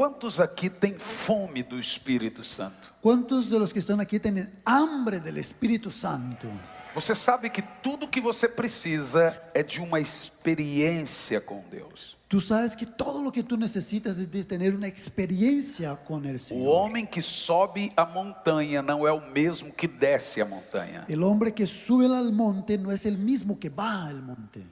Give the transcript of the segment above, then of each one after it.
Quantos aqui têm fome do Espírito Santo? ¿Cuántos de los que están aquí tienen hambre del Espíritu Santo? Você sabe que tudo que você precisa é de uma experiência com Deus. Tú sabes que todo lo que tú necesitas es de tener una experiencia con el O Señor. homem que sobe a montanha não é o mesmo que desce a montanha. El hombre que sube al monte no es el mismo que va al monte.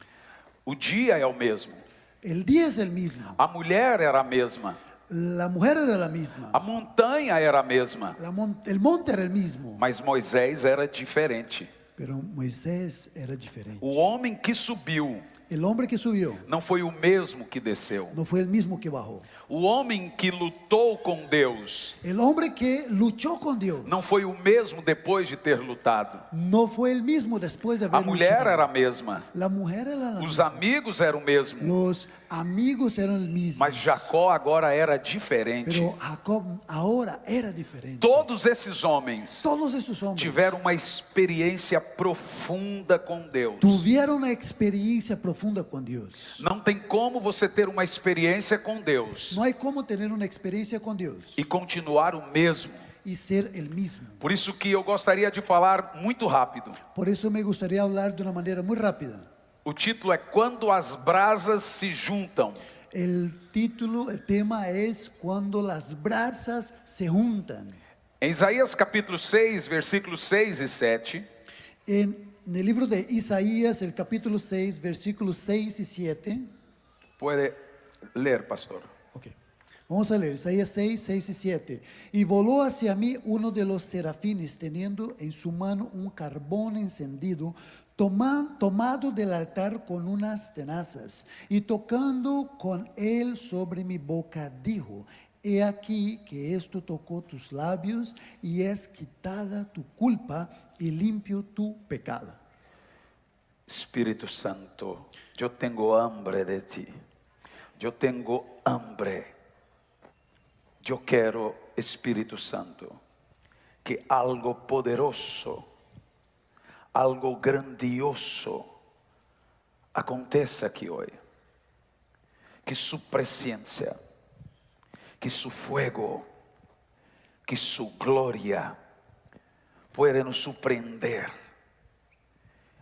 O dia é o mesmo. El día es el mismo. A mulher era a mesma. La mujer era la misma. A montanha era a mesma. El monte era el mismo. Mas Moisés era diferente. Pero Moisés era diferente. O homem que subiu El hombre que subió não foi o mesmo que desceu. no fue el mismo que bajó. O homem que lutou com Deus El hombre que luchó con Dios não foi o mesmo depois de ter lutado. no fue el mismo después de haber A mulher luchado. era a mesma. La mujer era la Os misma. amigos eram o mesmo. Los amigos eran el mismo. Mas Jacó agora era diferente. Pero Jacob ahora era diferente. Todos esses homens Todos estos hombres tiveram uma experiência profunda com Deus. tuvieron una experiencia profunda con Dios. Não tem como você ter uma experiência com Deus No hay como tener una experiencia con Dios e continuar o mesmo. y ser el mismo. Por isso que eu gostaria de falar muito rápido. Por eso me gustaría hablar de una manera muy rápida. O título é Quando as brasas se juntam. El título, el tema es Cuando las brasas se juntan. Em Isaías capítulo 6, versículos 6 e 7, En el libro de Isaías, el capítulo 6, versículos 6 y 7. pode ler, pastor. Ok. Vamos a leer Isaías 6, 6 y 7. Y voló hacia mí uno de los serafines, teniendo en su mano un carbón encendido, tomado del altar con unas tenazas, y tocando con él sobre mi boca, dijo: He aquí que esto tocó tus labios, y es quitada tu culpa, y limpio tu pecado. Espírito Santo, eu tenho hambre de ti. Eu tenho hambre. Eu quero, Espírito Santo, que algo poderoso, algo grandioso aconteça aqui hoje. Que su presencia, que su fuego, que su gloria pueda nos surpreender.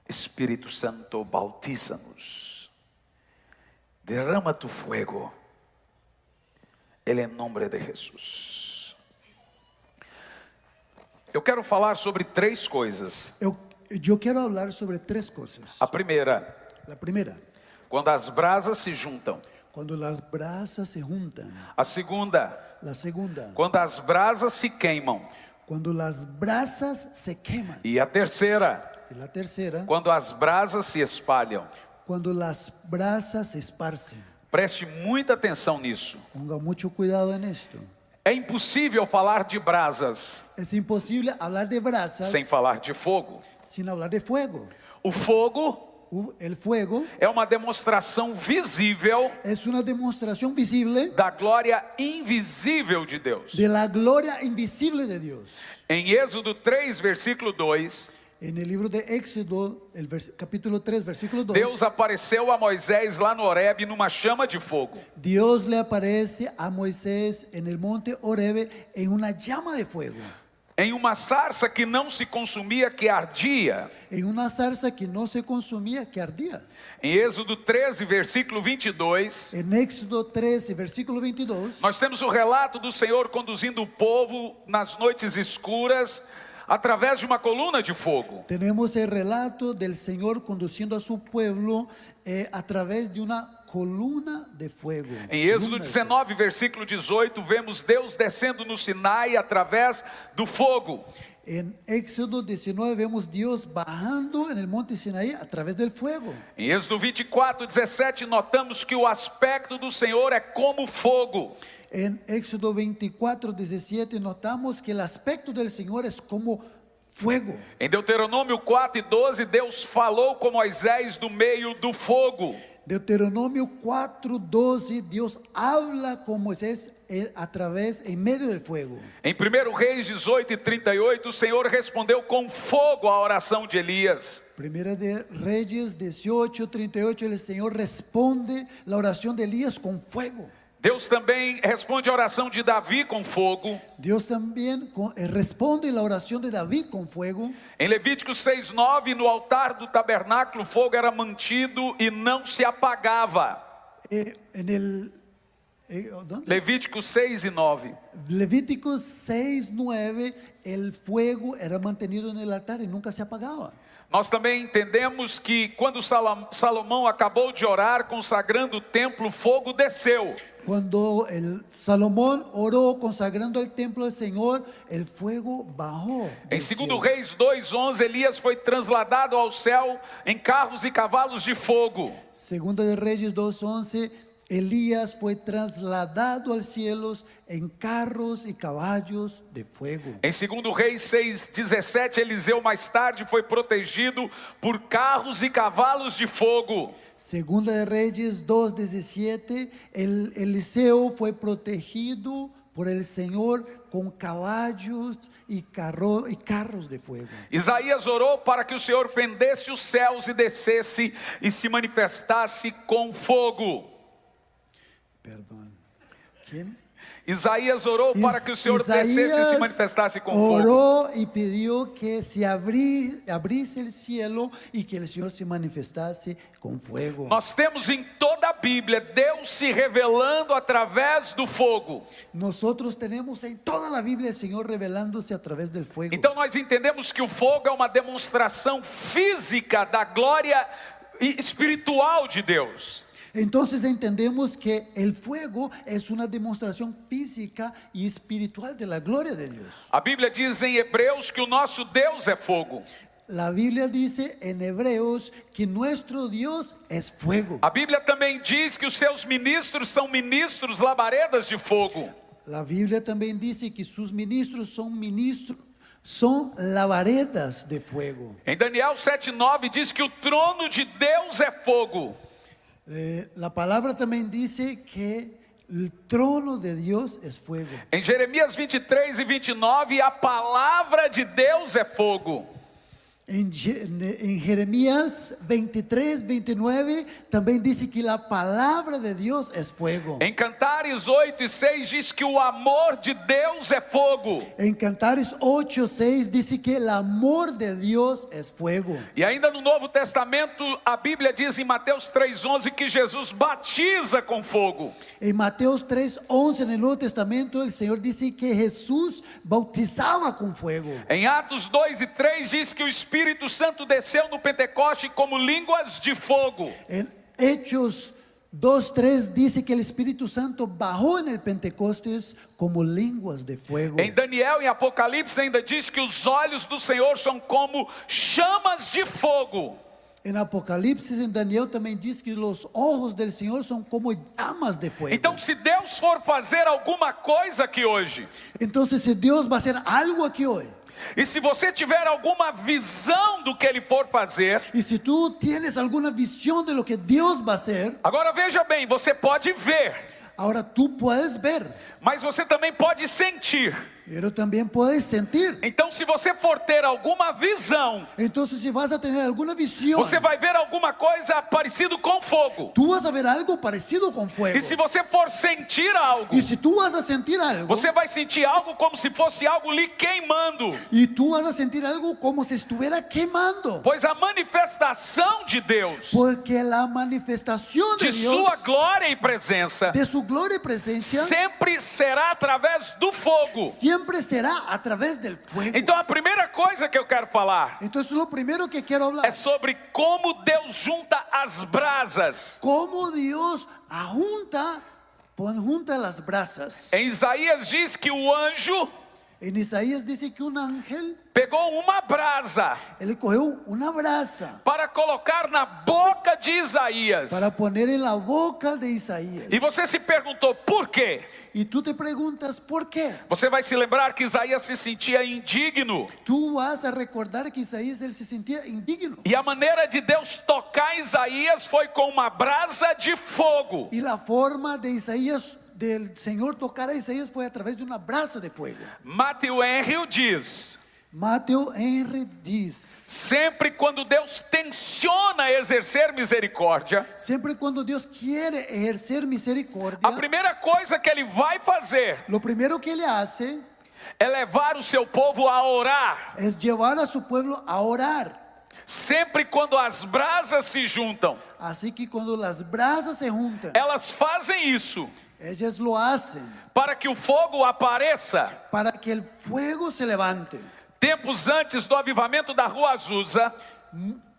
Espírito Santo, bautiza-nos. Derrama tu fuego. Ele em nome de Jesus. Eu quero falar sobre três coisas. Yo quiero hablar sobre tres cosas. A primeira, La primera, quando as brasas se juntam. cuando las brasas se juntan. A segunda, La segunda, quando as brasas se queimam. cuando las brasas se queman. E a terceira, Y la tercera, quando as brasas se espalham. cuando las brasas se esparcen. Preste muita atenção nisso. Ponga mucho cuidado en esto. É impossível falar de brasas Es imposible hablar de brasas sem falar de fogo. sin hablar de fuego. O fogo El fuego é uma demonstração visível es una demostración visible da glória invisível de Deus. de la gloria invisible de Dios. Em Êxodo 3, versículo 2, En el libro de Éxodo, capítulo 3, versículo 2, Deus apareceu a Moisés lá no Horebe numa chama de fogo. Dios le aparece a Moisés en el monte Horebe en una llama de fuego, Em uma sarça que não se consumia, que ardia. en una zarza que no se consumía, que ardía. Em Êxodo 13, versículo 22, En Éxodo 13, versículo 22, nós temos o relato do Senhor conduzindo o povo nas noites escuras, através de uma coluna de fogo. tenemos el relato del Señor conduciendo a su pueblo a través de una columna de fuego. Em Êxodo Columna de fuego. 19, versículo 18, vemos Deus descendo no Sinai através do fogo. En Éxodo 19 vemos Dios bajando en el monte Sinaí a través del fuego. Em Êxodo 24, 17, notamos que o aspecto do Senhor é como fogo. En Éxodo 24, 17 notamos que el aspecto del Señor es como fuego. Em Deuteronômio 4 e 12, Deus falou com Moisés do meio do fogo. Deuteronomio 4, 12, Dios habla con Moisés a través, en medio del fuego. Em 1 Reis 18 e 38, o Senhor respondeu com fogo à oração de Elias. Primera de Reyes 18, 38, el Señor responde la oración de Elías con fuego. Deus também responde a oração de Davi com fogo. Dios también responde la oración de David con fuego. Em Levítico 6:9, no altar do tabernáculo, o fogo era mantido e não se apagava. ¿Dónde? Levítico 6:9. Levíticos 6:9, el fuego era mantenido en el altar y nunca se apagaba. Nós também entendemos que quando Salomão acabou de orar, consagrando o templo, o fogo desceu. Cuando Salomón oró consagrando el templo del Señor, el fuego bajó. Em 2 Reis 2:11, Elias foi trasladado ao céu em carros e cavalos de fogo. Segunda de Reyes 2:11, Elías fue trasladado al cielo en carros y caballos de fuego. Em 2 Reis 6:17, Eliseu mais tarde foi protegido por carros e cavalos de fogo. Segunda de Reyes 2:17, Eliseo fue protegido por el Señor con caballos y carros de fuego. Isaías orou para que o Senhor fendesse os céus e descesse e se manifestasse com fogo. Perdón. ¿Quién? Isaías orou para que o Senhor descesse e se manifestasse com fogo. Oró y pidió que se abriese el cielo y que el Señor se manifestase con fuego. Nós temos em toda a Bíblia Deus se revelando através do fogo. Nosotros tenemos en toda la Biblia el Señor revelándose a través del fuego. Então nós entendemos que o fogo é uma demonstração física da glória espiritual de Deus. Entonces entendemos que el fuego es una demostración física y espiritual de la gloria de Dios. A Bíblia diz em Hebreus que o nosso Deus é fogo. La Biblia dice en Hebreos que nuestro Dios es fuego. A Bíblia também diz que os seus ministros são ministros labaredas de fogo. La Biblia también dice que sus ministros son labaredas de fuego. Em Daniel 7:9 diz que o trono de Deus é fogo. La palabra también dice que el trono de Dios es fuego. Em Jeremias 23:29, a palavra de Deus é fogo. En Jeremías 23:29 también dice que la palabra de Dios es fuego. Em Cantares 8:6 diz que o amor de Deus é fogo. En Cantares 8:6 dice que el amor de Dios es fuego. E ainda no Novo Testamento, a Bíblia diz em Mateus 3:11 que Jesus batiza com fogo. En Mateos 3:11 en el Nuevo Testamento el Señor dice que Jesús bautizaba con fuego. Em Atos 2:3 diz que o Espírito Santo desceu no Pentecoste como línguas de fogo. En Hechos 2:3 dice que el Espíritu Santo bajó en el Pentecostés como lenguas de fuego. Em Daniel, em Apocalipse, ainda diz que os olhos do Senhor são como chamas de fogo. En Apocalipsis, en Daniel también dice que los ojos del Señor son como llamas de fuego. Então, se Deus for fazer alguma coisa aqui hoje, Entonces, si Dios va a hacer algo aquí hoy, e se você tiver alguma visão do que Ele for fazer, y si tú tienes alguna visión de lo que Dios va a hacer, agora veja bem, você pode ver, ahora tú puedes ver, mas você também pode sentir. pero también puedes sentir. Então, se você for ter alguma visão, Entonces, si vas a tener alguna visión, você vai ver alguma coisa parecido com fogo. tú vas a ver algo parecido con fuego. E se você for sentir algo, Y si tú vas a sentir algo, você vai sentir algo como se fosse algo lhe queimando. y tú vas a sentir algo como si estuviera quemando. Pois a manifestação de Deus, Porque la manifestación de de Dios, sua glória e presença, de su gloria y presencia, sempre será através do fogo. siempre será a través del fuego. Então a primeira coisa que eu quero falar Entonces, lo primero que quiero hablar é sobre como Deus junta as brasas. cómo Dios junta las brasas. Em Isaías diz que o anjo En Isaías dice que un ángel, pegou uma brasa él cogió una brasa para colocar na boca de Isaías. para poner en la boca de Isaías. E você se perguntou por quê? Y tú te preguntas por qué. Você vai se lembrar que Isaías se sentia indigno. Tú vas a recordar que Isaías él se sentía indigno. E a maneira de Deus tocar Isaías foi com uma brasa de fogo. Y la forma de Isaías, del Señor tocar a Isaías, fue a través de una brasa de fuego. Matthew Henry diz Matthew Henry diz: sempre quando Deus tenciona exercer misericórdia, siempre cuando Dios quiere ejercer a misericordia, primeira coisa que Ele vai fazer lo primero que Él hace é levar o seu povo a orar. es llevar a su pueblo a orar. Sempre quando as brasas se juntam, Así que cuando las brasas se juntan, elas fazem isso ellas lo hacen para que o fogo apareça. para que el fuego se levante. Tempos antes do avivamento da Rua Azusa,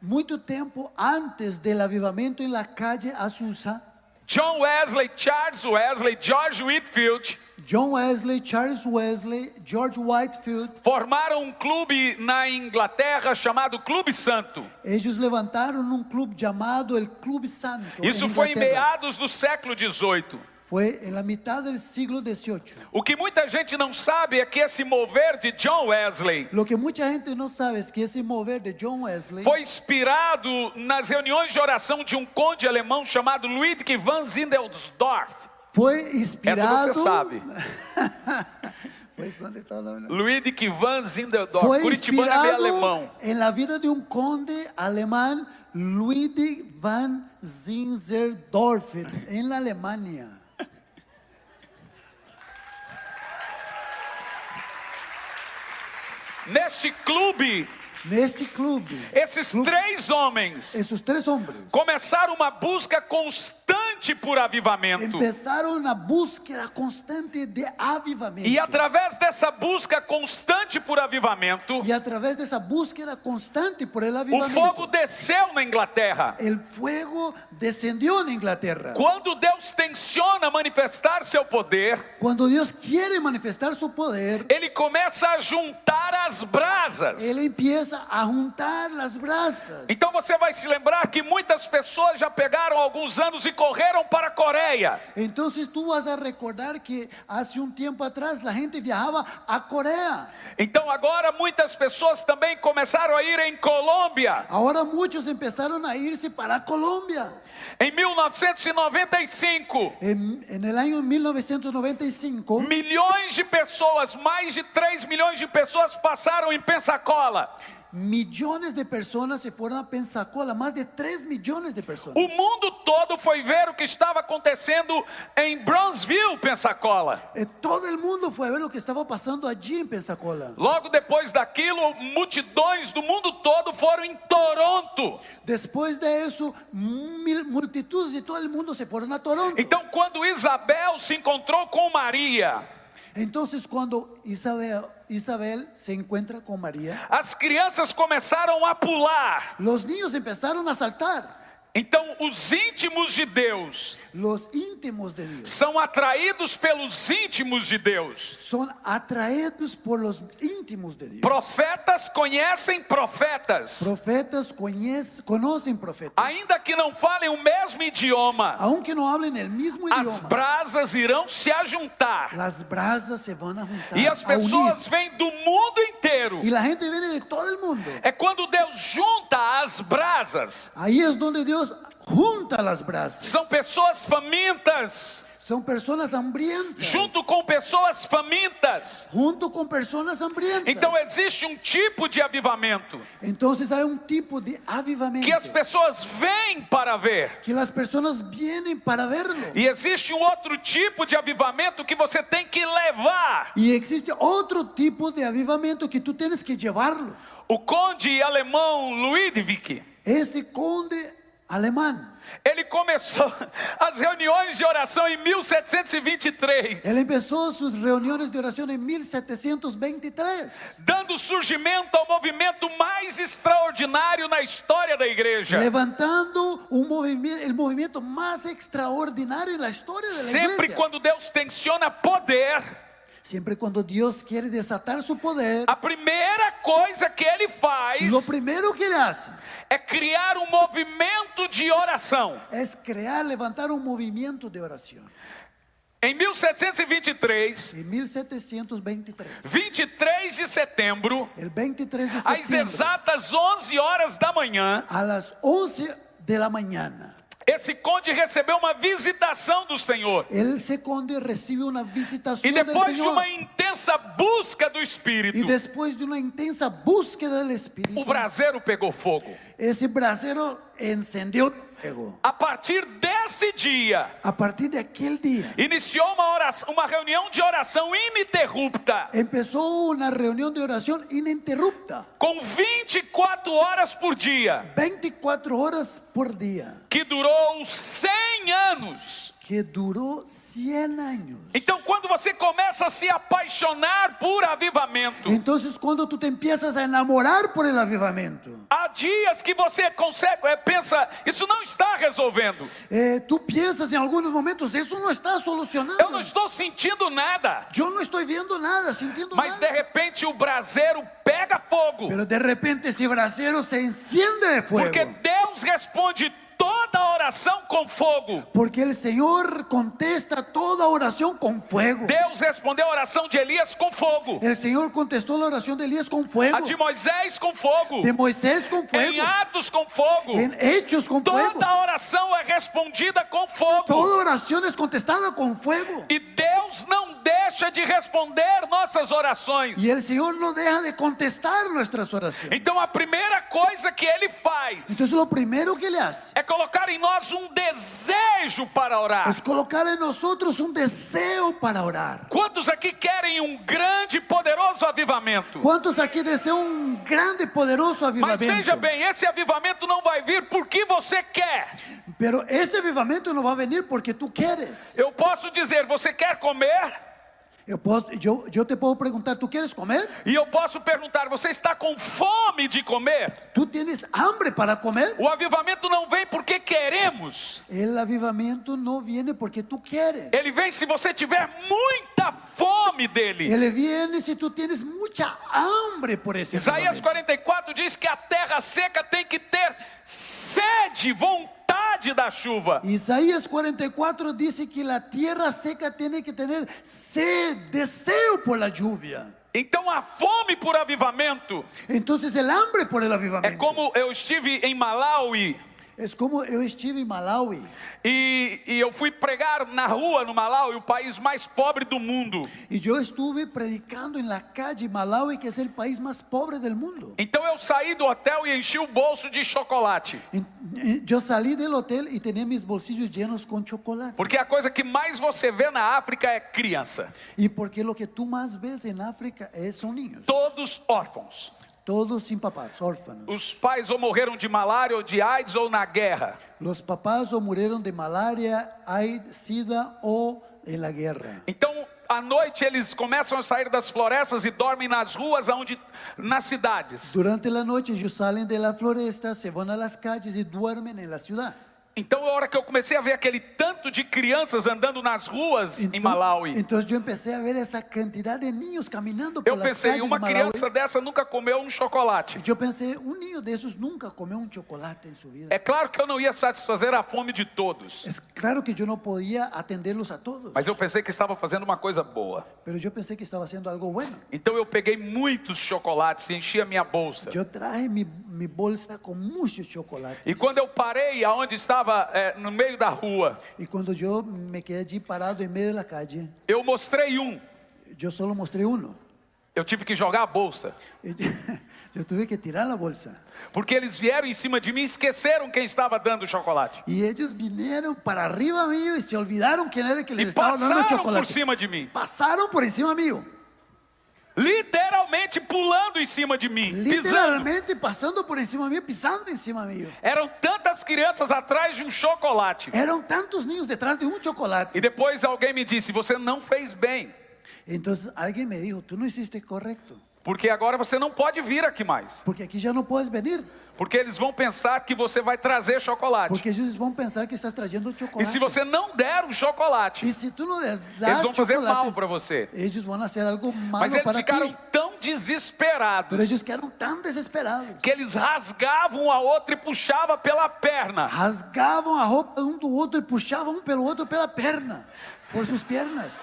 Mucho tiempo antes del avivamiento en la calle Azusa, John Wesley, Charles Wesley, George Whitefield John Wesley, Charles Wesley, George Whitefield, formaram clube na Inglaterra chamado Clube Santo. ellos levantaron un club llamado el Club Santo. Isso en foi em Inglaterra. meados do século XVIII. Fue en la mitad del siglo XVIII. O que muita gente não sabe é que esse mover de John Wesley Lo que mucha gente no sabe es que esse mover de John Wesley foi inspirado nas reuniões de oração de um conde alemão chamado Ludwig van Zinzendorf. fue inspirado. Essa você sabe. Pues, ¿dónde está la- Ludwig van Zinzendorf, Fue curitibano é meio inspirado alemão. en la vida de un conde alemán, Ludwig van Zinzendorf, en la Alemania. Neste clube, Neste clube, esses três homens esos tres hombres começaram uma busca constante por avivamento. empezaron una búsqueda constante de avivamiento. E através dessa busca constante por avivamento, Y a través de esa búsqueda constante por el o avivamiento, fogo desceu na Inglaterra. el fuego descendió en Inglaterra. Quando Deus tenciona manifestar seu poder, Cuando Dios quiere manifestar su poder, Ele começa a juntar as brasas. Él empieza a juntar las brasas. Então você vai se lembrar que muitas pessoas já pegaram alguns anos e correram para a Coreia. Entonces tú vas a recordar que hace un tiempo atrás la gente viajaba a Corea. Então agora muitas pessoas também começaram a ir em Colômbia. Ahora muchos empezaron a irse para Colombia. Em 1995, En el año 1995, milhões de pessoas, mais de 3 milhões de pessoas passaram em Pensacola. millones de personas se fueron a Pensacola, más de 3 millones de personas. O mundo todo foi ver o que estava acontecendo em Brownsville, Pensacola. Todo el mundo fue a ver lo que estaba pasando allí en Pensacola. Logo depois daquilo, multidões do mundo todo foram em Toronto. Después de eso, multitudes de todo el mundo se fueron a Toronto. Então, quando Isabel se encontrou com Maria, Entonces cuando Isabel se encuentra con María, as crianças começaram a pular. los niños empezaron a saltar. Então, os íntimos de Deus Los íntimos de Dios são atraídos pelos íntimos de Deus. son atraídos por los íntimos de Dios. Profetas conhecem profetas, Profetas conocen profetas. ainda que não falem o mesmo idioma. Aunque no hablen el mismo As idioma, brasas irão se ajuntar. las brasas se van a juntar, E as a unir. pessoas vêm do mundo inteiro. Y la gente viene de todo el mundo. É quando Deus junta as brasas. Ahí es donde Dios junta las brasas. São pessoas famintas, Son personas hambrientas. junto com pessoas famintas. Junto con personas hambrientas. Então existe um tipo de avivamento Entonces hay un tipo de avivamiento que as pessoas vêm para ver. que las personas vienen para verlo. E existe um outro tipo de avivamento que você tem que levar. Y existe otro tipo de avivamiento que tú tienes que llevarlo. O conde alemão Ludwig, Este conde alemán, ele começou as reuniões de oração em 1723, él empezó sus reuniones de oración en 1723, dando surgimento ao movimento mais extraordinário na história da igreja. levantando el movimiento más extraordinario en la historia de la Sempre iglesia. quando Deus tensiona poder, Siempre cuando Dios quiere desatar su poder, a primeira coisa que ele faz lo primero que él hace é criar um movimento de oração. es levantar un movimiento de oración. Em 1723, En 1723, 23 de setembro, el 23 de às septiembre, exatas 11 horas da manhã, a las 11 de la mañana, esse conde recebeu uma visitação do Senhor. Ese conde recibe una E visitación del depois de Señor. uma intensa busca do Y Espírito, después de una intensa búsqueda del Espíritu, o braseiro pegou fogo. ese brasero encendió fuego. A partir desse dia, A partir de aquel día, iniciou uma reunião de oração ininterrupta, empezó una reunión de oración ininterrupta, com 24 horas por dia, 24 horas por día, que durou 100 anos. que duró 100 años. Então, quando você começa a se apaixonar por avivamento, Entonces, cuando tú te empiezas a enamorar por el avivamiento, há dias que você pensa, isso não está resolvendo. tú piensas en algunos momentos, eso no está solucionando. Eu não estou sentindo nada. Yo no estoy viendo nada, sintiendo Mas de nada. repente o braseiro pega fogo. Pero de repente ese brasero se enciende de fuego. Porque Deus responde toda oração com fogo. Porque el Señor contesta toda oración con fuego. Deus respondeu a oração de Elias com fogo. El Señor contestó la oración de Elías con fuego. A de Moisés com fogo. De Moisés con fuego. Em Atos com fogo. En Hechos con fuego. Toda oração é respondida com fogo. Toda oración es contestada con fuego. E Deus não deixa de responder nossas orações. Y el Señor no deja de contestar nuestras oraciones. Então a primeira coisa que Ele faz Entonces lo primero que Él hace é colocar em nós um desejo para orar. es colocar en nosotros un deseo para orar. Quantos aqui querem um grande e poderoso avivamento? ¿Cuántos aquí desean un grande y poderoso Mas avivamiento? veja bem, esse avivamento não vai vir porque você quer. Pero este avivamiento no va a venir porque tú quieres. Eu posso dizer, você quer comer? Yo te puedo preguntar, ¿tú quieres comer? E eu posso perguntar, você está com fome de comer? ¿Tú tienes hambre para comer? O avivamento não vem porque queremos. El avivamiento no viene porque tú quieres. Ele vem se você tiver muita fome dele. Él viene si tú tienes mucha hambre por ese Isaías avivamiento. 44 diz que a terra seca tem que ter sede, vontade da chuva. Isaías 44 dice que la tierra seca tiene que tener sed, deseo por la lluvia. Então a fome por avivamento Entonces el hambre por el é avivamiento. como eu estive em Malawi. Es como yo estuve en Malawi E eu fui pregar na rua no Malawi, o país mais pobre do mundo. y yo estuve predicando en la calle Malawi, que es el país más pobre del mundo. Então eu saí do hotel e enchi o bolso de chocolate. Yo salí del hotel y tenía mis bolsillos llenos con chocolate. Porque a coisa que mais você vê na África é criança. Y porque lo que tú más ves en África son niños, Todos órfãos. todos sin papás, órfanos. Os pais ou morreram de malária ou de AIDS ou na guerra. Los papás o murieron de malaria, AIDS, SIDA o en la guerra. Então, à noite eles começam a sair das florestas e dormem nas ruas, nas cidades. Durante la noche ellos salen de la floresta, se van a las calles y duermen en la ciudad. Então, a hora que eu comecei a ver aquele tanto de crianças andando nas ruas em Malawi, Entonces yo empecé a ver esa cantidad de niños caminando por eu las pensei, calles de uma Malawi. criança dessa nunca comeu um chocolate. Yo pensé, un niño de esos nunca comió un chocolate en su vida. É claro que eu não ia satisfazer a fome de todos, Es claro que yo no podía atenderlos a todos, mas eu pensei que estava fazendo uma coisa boa. pero yo pensé que estaba haciendo algo bueno. Então eu peguei muitos chocolates e enchi a minha bolsa. Yo traje mi bolsa con muchos chocolates. E quando eu parei aonde estava, no meio da rua, Y cuando yo me quedé allí parado en medio de la calle, eu mostrei um. yo solo mostré uno. Eu tive que jogar a bolsa, Yo tuve que tirar la bolsa. porque eles vieram em cima de mim e esqueceram quem estava dando o chocolate. Y ellos vinieron para arriba mío y se olvidaron quién era el que les E estaba dando el passaram por chocolate. cima de mim. Pasaron por encima mío. Literalmente pulando em cima de mim, pisando. Literalmente pasando por encima mío, pisando encima mío. Eram tantas crianças atrás de um chocolate. Eran tantos niños detrás de un chocolate. E depois alguém me disse, você não fez bem, Entonces alguien me dijo, tú no hiciste correcto, porque agora você não pode vir aqui mais. porque aquí ya no puedes venir, Porque eles vão pensar que você vai trazer chocolate. porque ellos van a pensar que estás trayendo E chocolate. se você não der o chocolate, Y si tú no les eles das vão fazer chocolate, mal para você. ellos van a hacer algo malo Mas eles para ficaram ti. tão desesperados Pero ellos quedaron tan desesperados. que eles rasgavam a outra e puxavam pela perna. Rasgavam a roupa um do outro e puxavam um pelo outro pela perna, por sus piernas.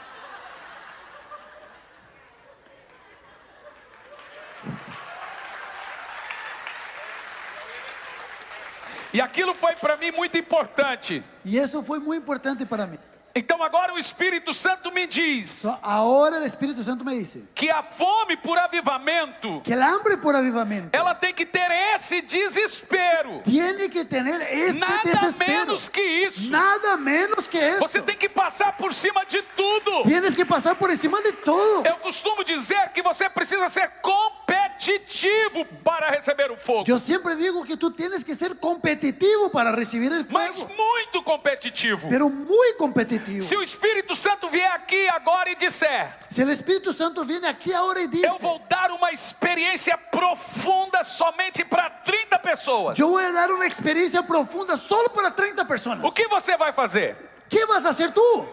E aquilo foi para mim muito importante. Y eso fue muy importante para mí. Então agora o Espírito Santo me diz Ahora el Espíritu Santo me dice que a fome por avivamento, que el hambre por avivamiento ela tem que ter esse desespero. tiene que tener ese Nada desespero. menos que isso. Nada menos que eso. Você tem que passar por cima de tudo. Tienes que pasar por encima de todo. Eu costumo dizer que você precisa ser competitivo para receber o fogo. Yo siempre digo que tú tienes que ser competitivo para recibir el Mas fuego. muito competitivo. Pero muy competitivo. Se o Espírito Santo vier aqui agora e disser: Si el Espíritu Santo viene aquí ahora y dice, eu vou dar uma experiência profunda somente para 30 pessoas, yo voy a dar una experiencia profunda solo para 30 personas. o que você vai fazer? ¿Qué vas a hacer tú?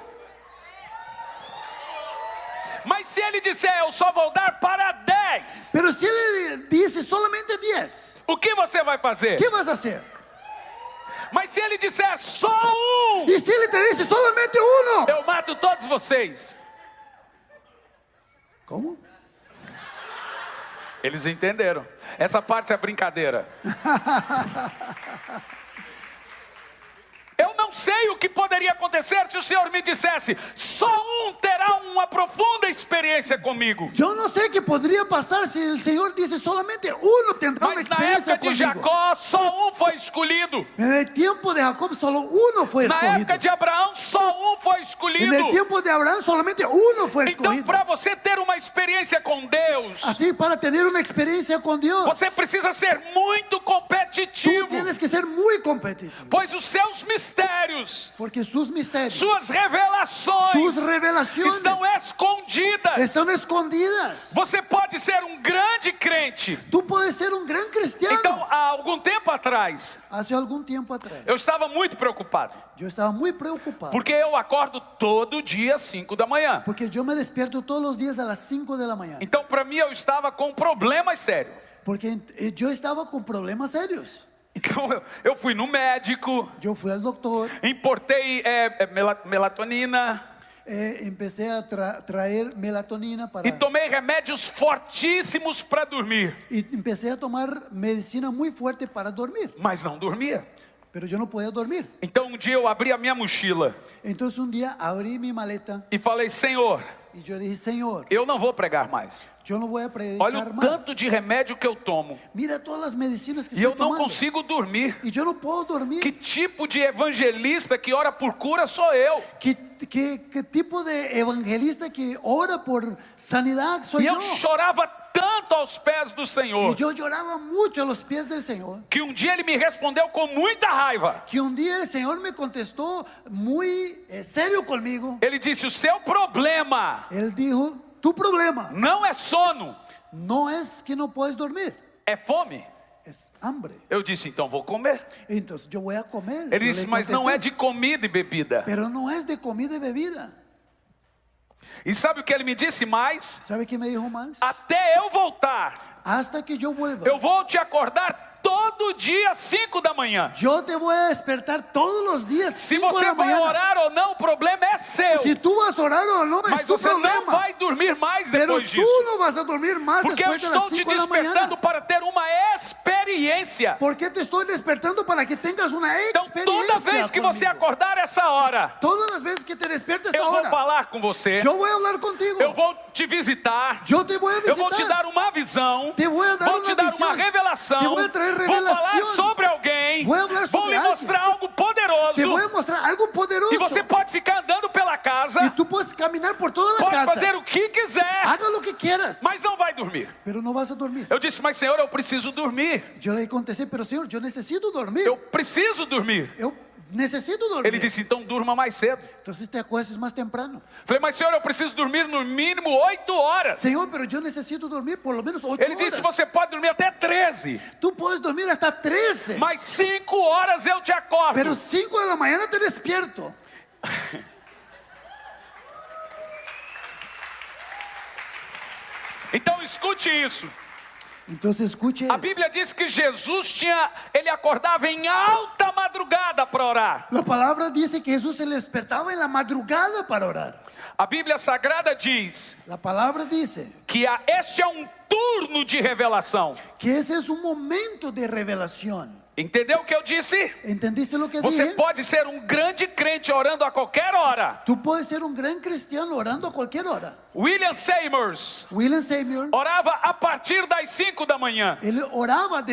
Mas se ele disser: eu só vou dar para 10, Pero si él dice solamente 10, o que você vai fazer? ¿qué vas a hacer? Mas se ele disser só um, Y si él te dice solamente uno, eu mato todos vocês. ¿cómo? Eles entenderam. Essa parte é brincadeira. Eu não sei o que poderia acontecer se o Senhor me dissesse: só um terá uma profunda experiência comigo. Yo no sé qué podría pasar si el Señor dice solamente uno tendrá una Mas na experiencia época de conmigo. Jacó, só um foi escolhido. En el tiempo de Jacob solo uno fue Na escogido. época de Abraão, só um foi En escolhido. el tiempo de Abraham solamente uno fue Então, escogido. para você ter uma experiência com Deus, Así, para tener una experiencia con Dios, você precisa ser muito tú competitivo, tienes que ser muy competitivo. pois os seus mistérios, Porque sus misterios, suas revelações sus revelaciones estão escondidas. están escondidas. Você pode ser um grande crente. Tú puedes ser un gran cristiano. Então, há algum tempo atrás, Hace algún tiempo atrás, eu estava muito preocupado, yo estaba muy preocupado. porque eu acordo todo dia às 5 da manhã. Porque yo me despierto todos los días a las 5 de la mañana. Então, para mim, eu estava com problemas sérios. Porque yo estaba con problemas serios. Então, eu fui no médico, Yo fui al doctor, importei melatonina empecé a traer melatonina para... e tomei remédios fortíssimos para dormir, Y empecé a tomar medicina muy fuerte para dormir. mas não dormia. Pero yo no podía dormir. Então, um dia eu abri a minha mochila Entonces un día abrí mi maleta e falei: Senhor, y yo dije, Señor, eu não vou pregar mais. yo no voy a predicar Olha o más. tanto de remédio que eu tomo Mira todas las medicinas que e estoy eu não tomando. consigo dormir. Y yo no puedo dormir. Que tipo de evangelista que ora por cura sou eu? ¿Qué tipo de evangelista que ora por sanidad soy E yo? eu chorava tanto aos pés do Y Senhor yo lloraba mucho a los pies del Señor. que um dia Ele me respondeu com muita raiva. Que un día el Señor me contestó muy serio conmigo. Ele disse: o seu problema Él dijo, tu problema não é sono, no es que no puedes dormir, é fome. es hambre. Eu disse: então vou comer. Entonces yo voy a comer. Ele Yo disse: le mas não é contesté, de comida e bebida. pero no es de comida y bebida. E sabe o que ele me disse mais? ¿Sabe qué me dijo más? Até eu voltar, Hasta que yo vuelva, eu vou te acordar todo dia às 5 da manhã. yo te voy a despertar todos los días. Se 5 de você la vai mañana. orar ou não, o problema é seu. Si tú vas a orar o no, Mas es tu você não problema. vai dormir mais Pero depois tú disso. no vas a dormir más Porque eu después de las estou te 5 de la despertando mañana. para ter uma experiência. Porque te estoy despertando para que tengas una Então, experiencia toda vez que você conmigo. acordar essa hora, Todas las veces que te despiertes eu vou ahora, falar com você. yo voy a hablar contigo. Eu vou te visitar. Yo te voy a Eu visitar. vou te dar uma visão. Te voy a dar Vou te una dar visión. uma revelação. Te voy a traer Vou falar revelación. sobre alguém. Voy a hablar Vou sobre lhe alguien. mostrar algo poderoso. Te voy a mostrar algo poderoso. E você pode ficar andando pela casa. Y tú puedes caminar por toda la Pode casa. fazer o que quiser. Haga lo que quieras. Mas não vai dormir. Pero no vas a dormir. Eu disse: mas Senhor, eu preciso dormir. Yo le contesté, pero Señor, yo necesito dormir. Eu preciso dormir. Eu necesito dormir. Ele disse: então durma mais cedo. Entonces te acuestes más temprano. Falei: mas Senhor, eu preciso dormir no mínimo 8 horas. Señor, pero yo necesito dormir por lo menos 8 Ele horas. disse: você pode dormir até 13. Tú puedes dormir hasta 13. Mas 5 horas eu te acordo. Pero 5 de la mañana te despierto. Então escute isso. Entonces escuche A eso. Bíblia diz que Jesus ele acordava em alta madrugada para orar. La palabra dice que Jesús se despertaba en la madrugada para orar. A Bíblia Sagrada diz La palabra dice que este é um turno de revelação. que ese es un momento de revelación. Entendeu o que eu disse? ¿Entendiste lo que Você dije? pode ser um grande crente orando a qualquer hora. Tú puedes ser un gran cristiano orando a cualquier hora. William Seymour William Seymour, orava a partir das 5 da manhã. él oraba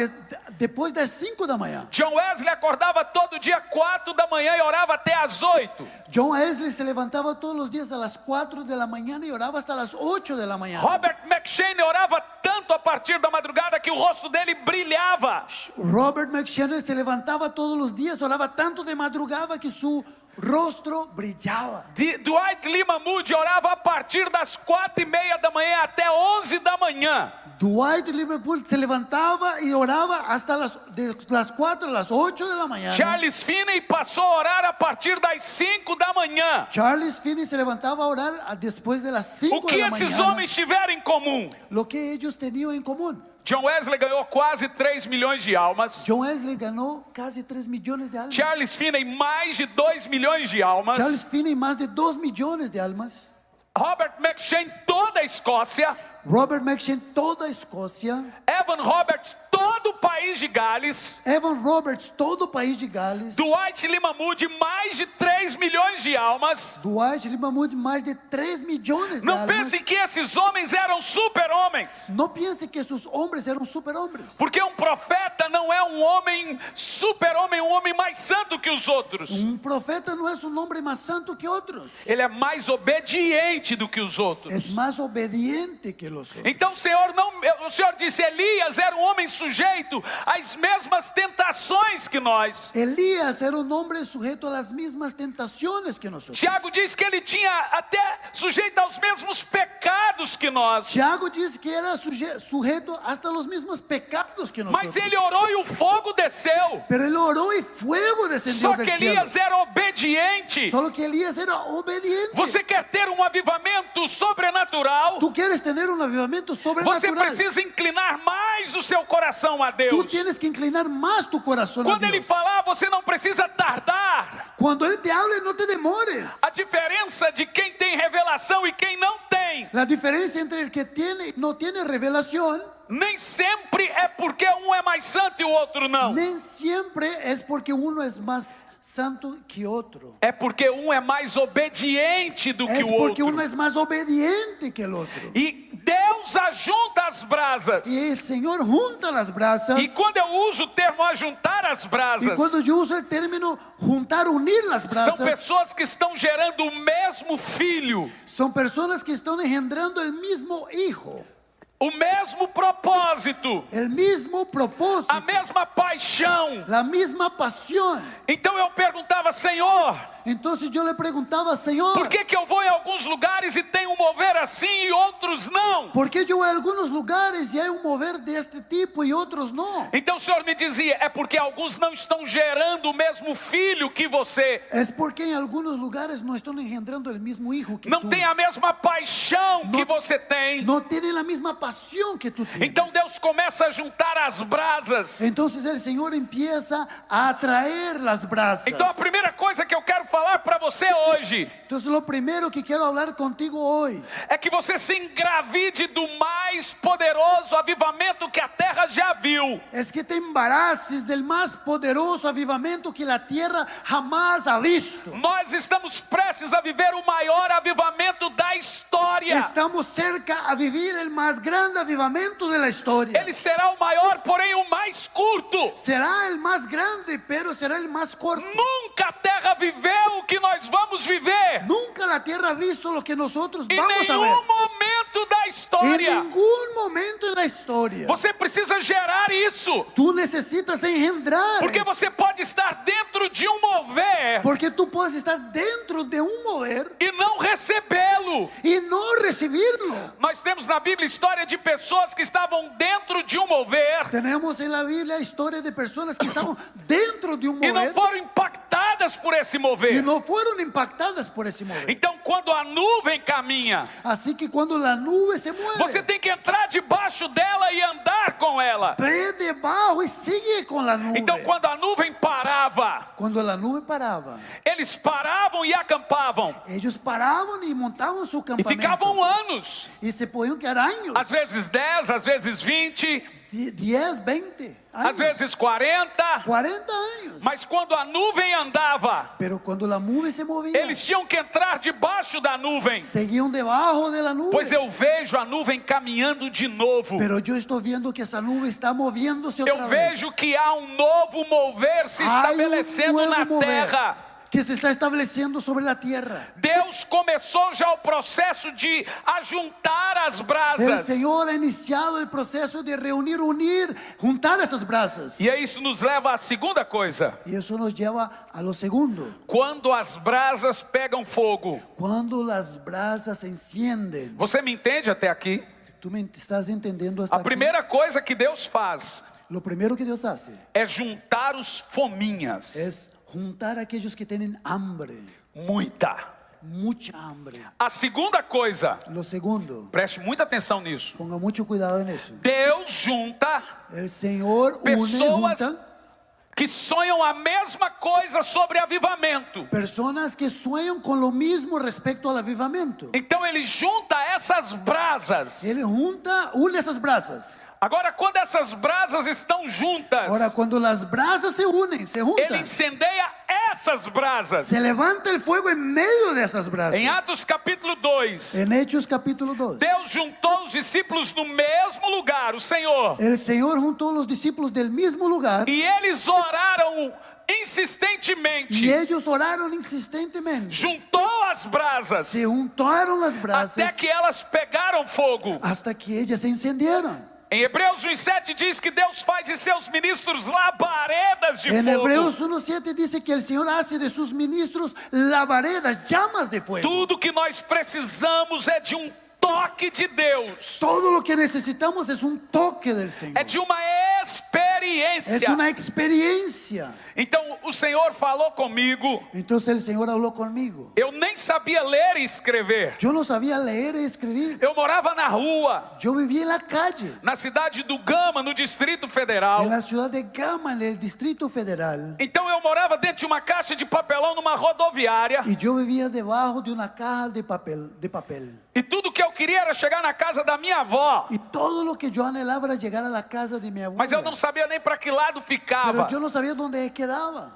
depois das 5 da manhã. John Wesley acordava todo dia 4 da manhã e orava até às 8. John Wesley se levantaba todos los días a las 4 de la mañana y oraba hasta las 8 de la mañana. Robert McCheyne orava tanto a partir da madrugada que o rosto dele brilhava. Robert McCheyne se levantaba todos los días, oraba tanto de madrugada que su rostro brillaba. Dwight Lyman Moody orava a partir das 4:30 da manhã até 11 da manhã. Dwight Liverpool se levantaba y oraba hasta de las 4 a las 8 de la mañana. Charles Finney passou a orar a partir das 5 da manhã. Charles Finney se levantaba a orar después de las 5 O que de la esses mañana. homens tiveram em comum? Lo que ellos tenían en común. John Wesley ganhou quase 3 milhões de almas. John Wesley ganó casi 3 millones de almas. Charles Finney mais de 2 milhões de almas. Charles Finney más de 2 millones de almas. Robert McCheyne toda a Escócia. Robert McCheyne toda a Escócia. Evan Roberts todo o país de Gales. Evan Roberts todo o país de Gales. Dwight Lyman Moody mais de 3 milhões de almas. Dwight Lyman Moody mais de 3 millones de Não almas. pense que esses homens eram super-homens. No piense que sus hombres eran superhombres. Porque um profeta não é um homem super-homem, um homem mais santo que os outros. Un profeta no es un hombre más santo que otros. Ele é mais obediente do que os outros. Es más obediente que los otros. Então o Senhor disse: Elias era um homem sujeito às mesmas tentações que nós. Elías era un hombre sujeto a las mismas tentaciones que nosotros. Tiago diz que ele tinha até sujeito aos mesmos pecados que nós. Tiago dice que era sujeto hasta los mismos pecados que nosotros. Mas ele orou e o fogo desceu. Pero él oró y fuego descendió Só del que cielo. Elias era obediente. Solo que Elías era obediente. Você quer ter um avivamento sobrenatural? Tú quieres tener un avivamiento Você sobrenatural. precisa inclinar mais o seu coração a Tú Deus. tienes que inclinar más tu corazón a Quando ele Dios. falar, você não precisa tardar. Cuando Él te hable, no te demores. A diferença de quem tem revelação e quem não tem, La diferencia entre el que tiene y no tiene revelación, nem sempre é porque um é mais santo e o outro não. nem siempre es porque uno es más santo que otro. É porque um é mais obediente do que Es o porque outro. uno es más obediente que el otro. E Deus ajunta as brasas. Y el Señor junta las brasas. E quando eu uso o termo ajuntar as Y brasas, cuando yo uso el término juntar, unir las são brasas, pessoas que estão gerando o mesmo filho, son personas que están engendrando el mismo hijo, o mesmo propósito, el mismo propósito, a mesma paixão. la misma pasión. Então eu perguntava: Senhor, Entonces yo le preguntaba, Señor, por que eu vou em alguns lugares e tenho um mover assim e outros não? ¿por qué yo voy a algunos lugares y hay un mover de este tipo y otros no? Então o Senhor me dizia: é porque alguns não estão gerando o mesmo filho que você, Es porque en algunos lugares no están engendrando el mismo hijo que não tú. tem a mesma paixão que você tem. No tienen la misma pasión que tú tienes. Então Deus começa a juntar as brasas. Entonces el Señor empieza a atraer las brasas. Então a primeira coisa que eu quero falar para você hoje Entonces lo primero que quiero hablar contigo hoy é que você se engravide do mais poderoso avivamento que a terra já viu. es que te embaraces del más poderoso avivamiento que la tierra jamás ha visto. Nós estamos prestes a viver o maior avivamento da história. Estamos cerca a vivir el más grande avivamiento de la historia. Ele será o maior, porém o mais curto. Será el más grande, pero será el más corto. Nunca a terra viveu o que nós vamos viver. Nunca la tierra ha visto lo que nosotros Em vamos a ver. nenhum momento da En história. ningún momento en la historia. Você precisa gerar isso. Tú necesitas engendrar. Porque eso. você pode estar dentro de um mover Porque tú puedes estar dentro de un mover e não recebê-lo. y no recibirlo. Nós temos na Bíblia história de pessoas que estavam dentro de um mover Tenemos en la Biblia historia de personas que estaban dentro de un e não mover foram impactadas por esse y mover. no fueron impactadas por ese mover. Então, quando a nuvem caminha, Así que cuando la nube se mueve, você tem que entrar debaixo dela e andar com ela. ve debajo y sigue con la nube. Então, quando a nuvem parava, Cuando la nube paraba, eles paravam e acampavam ellos paraban y montaban su e campamento. ficavam anos, Y se podían quedar años. às vezes 10, às vezes 20. 10, 20 às años, vezes 40. 40 años. Mas quando a nuvem andava, Pero cuando la nube se movía, eles tinham que entrar debaixo da nuvem. seguían debajo de la nube. Pois eu vejo a nuvem caminhando de novo. Pero yo estoy viendo que esa nube está moviéndose otra Eu vez. vejo que há um novo mover se Hay un estabelecendo nuevo na mover terra. que se está estableciendo sobre la tierra. Deus começou já o processo de ajuntar as El brasas. Señor ha iniciado el proceso de reunir, unir, juntar esas brasas. E isso nos leva à segunda coisa. Y eso nos lleva a lo segundo. Quando as brasas pegam fogo. Cuando las brasas se encienden. Você me entende até aqui? ¿Tú me estás entendiendo hasta A aquí? primeira coisa que Deus faz Lo primero que Dios hace é juntar os fominhas. es juntar a aquellos que tienen hambre, Muita. mucha hambre. A segunda coisa, Lo segundo, preste muita atenção nisso. ponga mucho cuidado en eso. Deus junta El Señor une, pessoas junta que sonham a mesma coisa sobre avivamento. personas que sueñan con lo mismo respecto al avivamiento. Então ele junta essas brasas. Él junta, une esas brasas. Agora, quando essas brasas estão juntas, Ahora, cuando las brasas se unen, se ele juntan, incendeia essas brasas. se levanta el fuego en medio de esas brasas. Em Atos capítulo 2, En Hechos capítulo 2, Deus juntou os discípulos no mesmo lugar, o Senhor, el Señor juntó a los discípulos del mismo lugar e eles oraram y insistentemente. ellos oraron insistentemente. Juntou as brasas Se juntaron las até brasas que elas pegaram fogo. hasta que ellas se encendieron. Em Hebreus 1:7 diz que Deus faz de seus ministros labaredas de En fogo. Hebreos 1:7 dice que el Señor hace de sus ministros labaredas, llamas de fuego. Tudo que nós precisamos é de toque de Deus. Todo lo que necesitamos es un toque del Señor. É de uma experiência. Es una experiencia. Então o Senhor falou comigo. Entonces el Señor habló conmigo. Eu nem sabia ler e escrever. Yo no sabía leer y escribir. Eu morava na rua, Yo vivía en la calle, na cidade do Gama, no Distrito Federal. en la ciudad de Gama, en el Distrito Federal. Então eu morava dentro de uma caixa de papelão numa rodoviária. Y yo vivía debajo de una caja de papel. E tudo que eu queria era chegar na casa da minha avó. Y todo lo que yo anhelaba era llegar a la casa de mi abuela. Mas eu não sabia nem para que lado ficava. Pero yo no sabía dónde quedaba.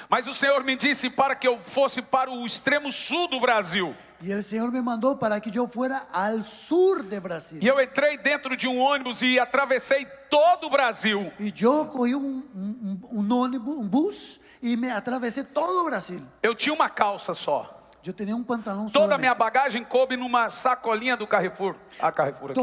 Mas o Senhor me disse para que eu fosse para o extremo sul do Brasil. Y el Señor me mandó para que yo fuera al sur de Brasil. E eu entrei dentro de um ônibus e atravessei todo o Brasil. Y yo cogí un ónibus, un bus, y me atravesé todo Brasil. Eu tinha uma calça só. Yo tenía un pantalón Toda a minha solamente. bagagem coube numa sacolinha do Carrefour. A Carrefour aqui.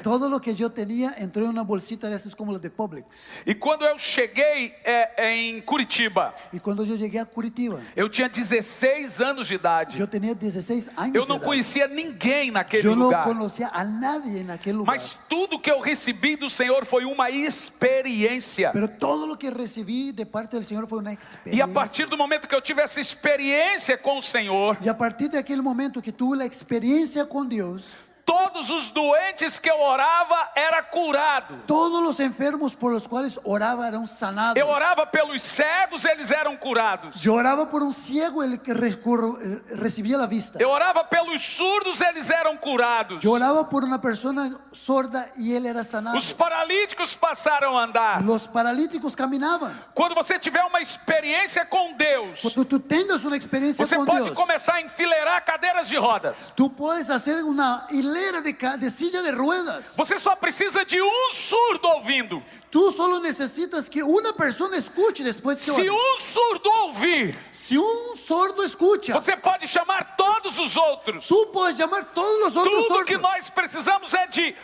Todo lo que yo tenía entró en una bolsita de esas como las de Publix. E quando eu cheguei em Curitiba, Y cuando yo llegué a Curitiba, eu tinha 16 anos de idade. yo tenía 16 años Eu não de edad. conhecia ninguém naquele Yo no lugar. conocía a nadie en aquel lugar. Mas tudo que eu recebi do Senhor foi uma experiência. Pero todo lo que recibí de parte del Señor fue una E experiencia. a partir do momento que eu tive essa experiência com o Senhor, Y a partir de aquel momento que tuve la experiencia con Dios, todos os doentes que eu orava era curado. todos los enfermos por los cuales oraba eran sanados. Eu orava pelos cegos, eles eram curados. Yo oraba por un ciego el que recibía la vista. Eu orava pelos surdos, eles eram curados. Yo oraba por una persona sorda y él era sanado. Os paralíticos passaram a andar. Los paralíticos caminaban. Quando você tiver uma experiência com Deus, Cuando tú tengas una experiencia você con pode Dios, começar a enfileirar cadeiras de rodas. tú puedes hacer una hilera de silla de ruedas. Você só precisa de um surdo ouvindo. Tú solo necesitas que una persona escuche después que Se ores. um surdo ouvir, Si un sordo escucha, você pode chamar todos os outros. tú puedes llamar todos los otros Tudo que sordos. nós precisamos é de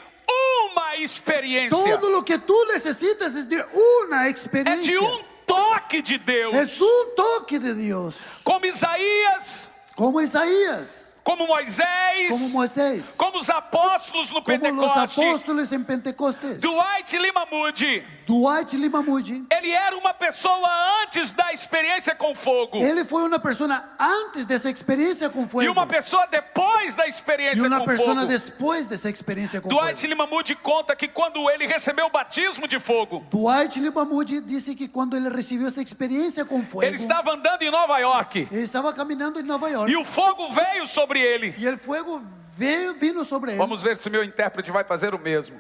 uma experiência. Todo lo que tú necesitas es de una É experiencia. de toque de Deus. Es un toque de Dios. Como Isaías, Como Isaías, como Moisés, como Moisés, como os apóstolos no como los Pentecoste. apóstoles en Pentecostés. Dwight Limamoody, Dwight Limamoody, ele era uma pessoa antes da experiência com fogo. él fue una persona antes de esa experiencia con E fuego. uma pessoa depois da Y experiência una com persona fogo. después de esa experiencia con Dwight fuego. Limamoody conta que quando ele recebeu o batismo de fogo, Dwight Limamoody dice que cuando él recibió esa experiencia con fuego, ele estava andando em Nova York él estaba caminando en Nueva York e o fogo veio sobre ele. y el fuego vino sobre él. Vamos ver se meu intérprete vai fazer o mesmo.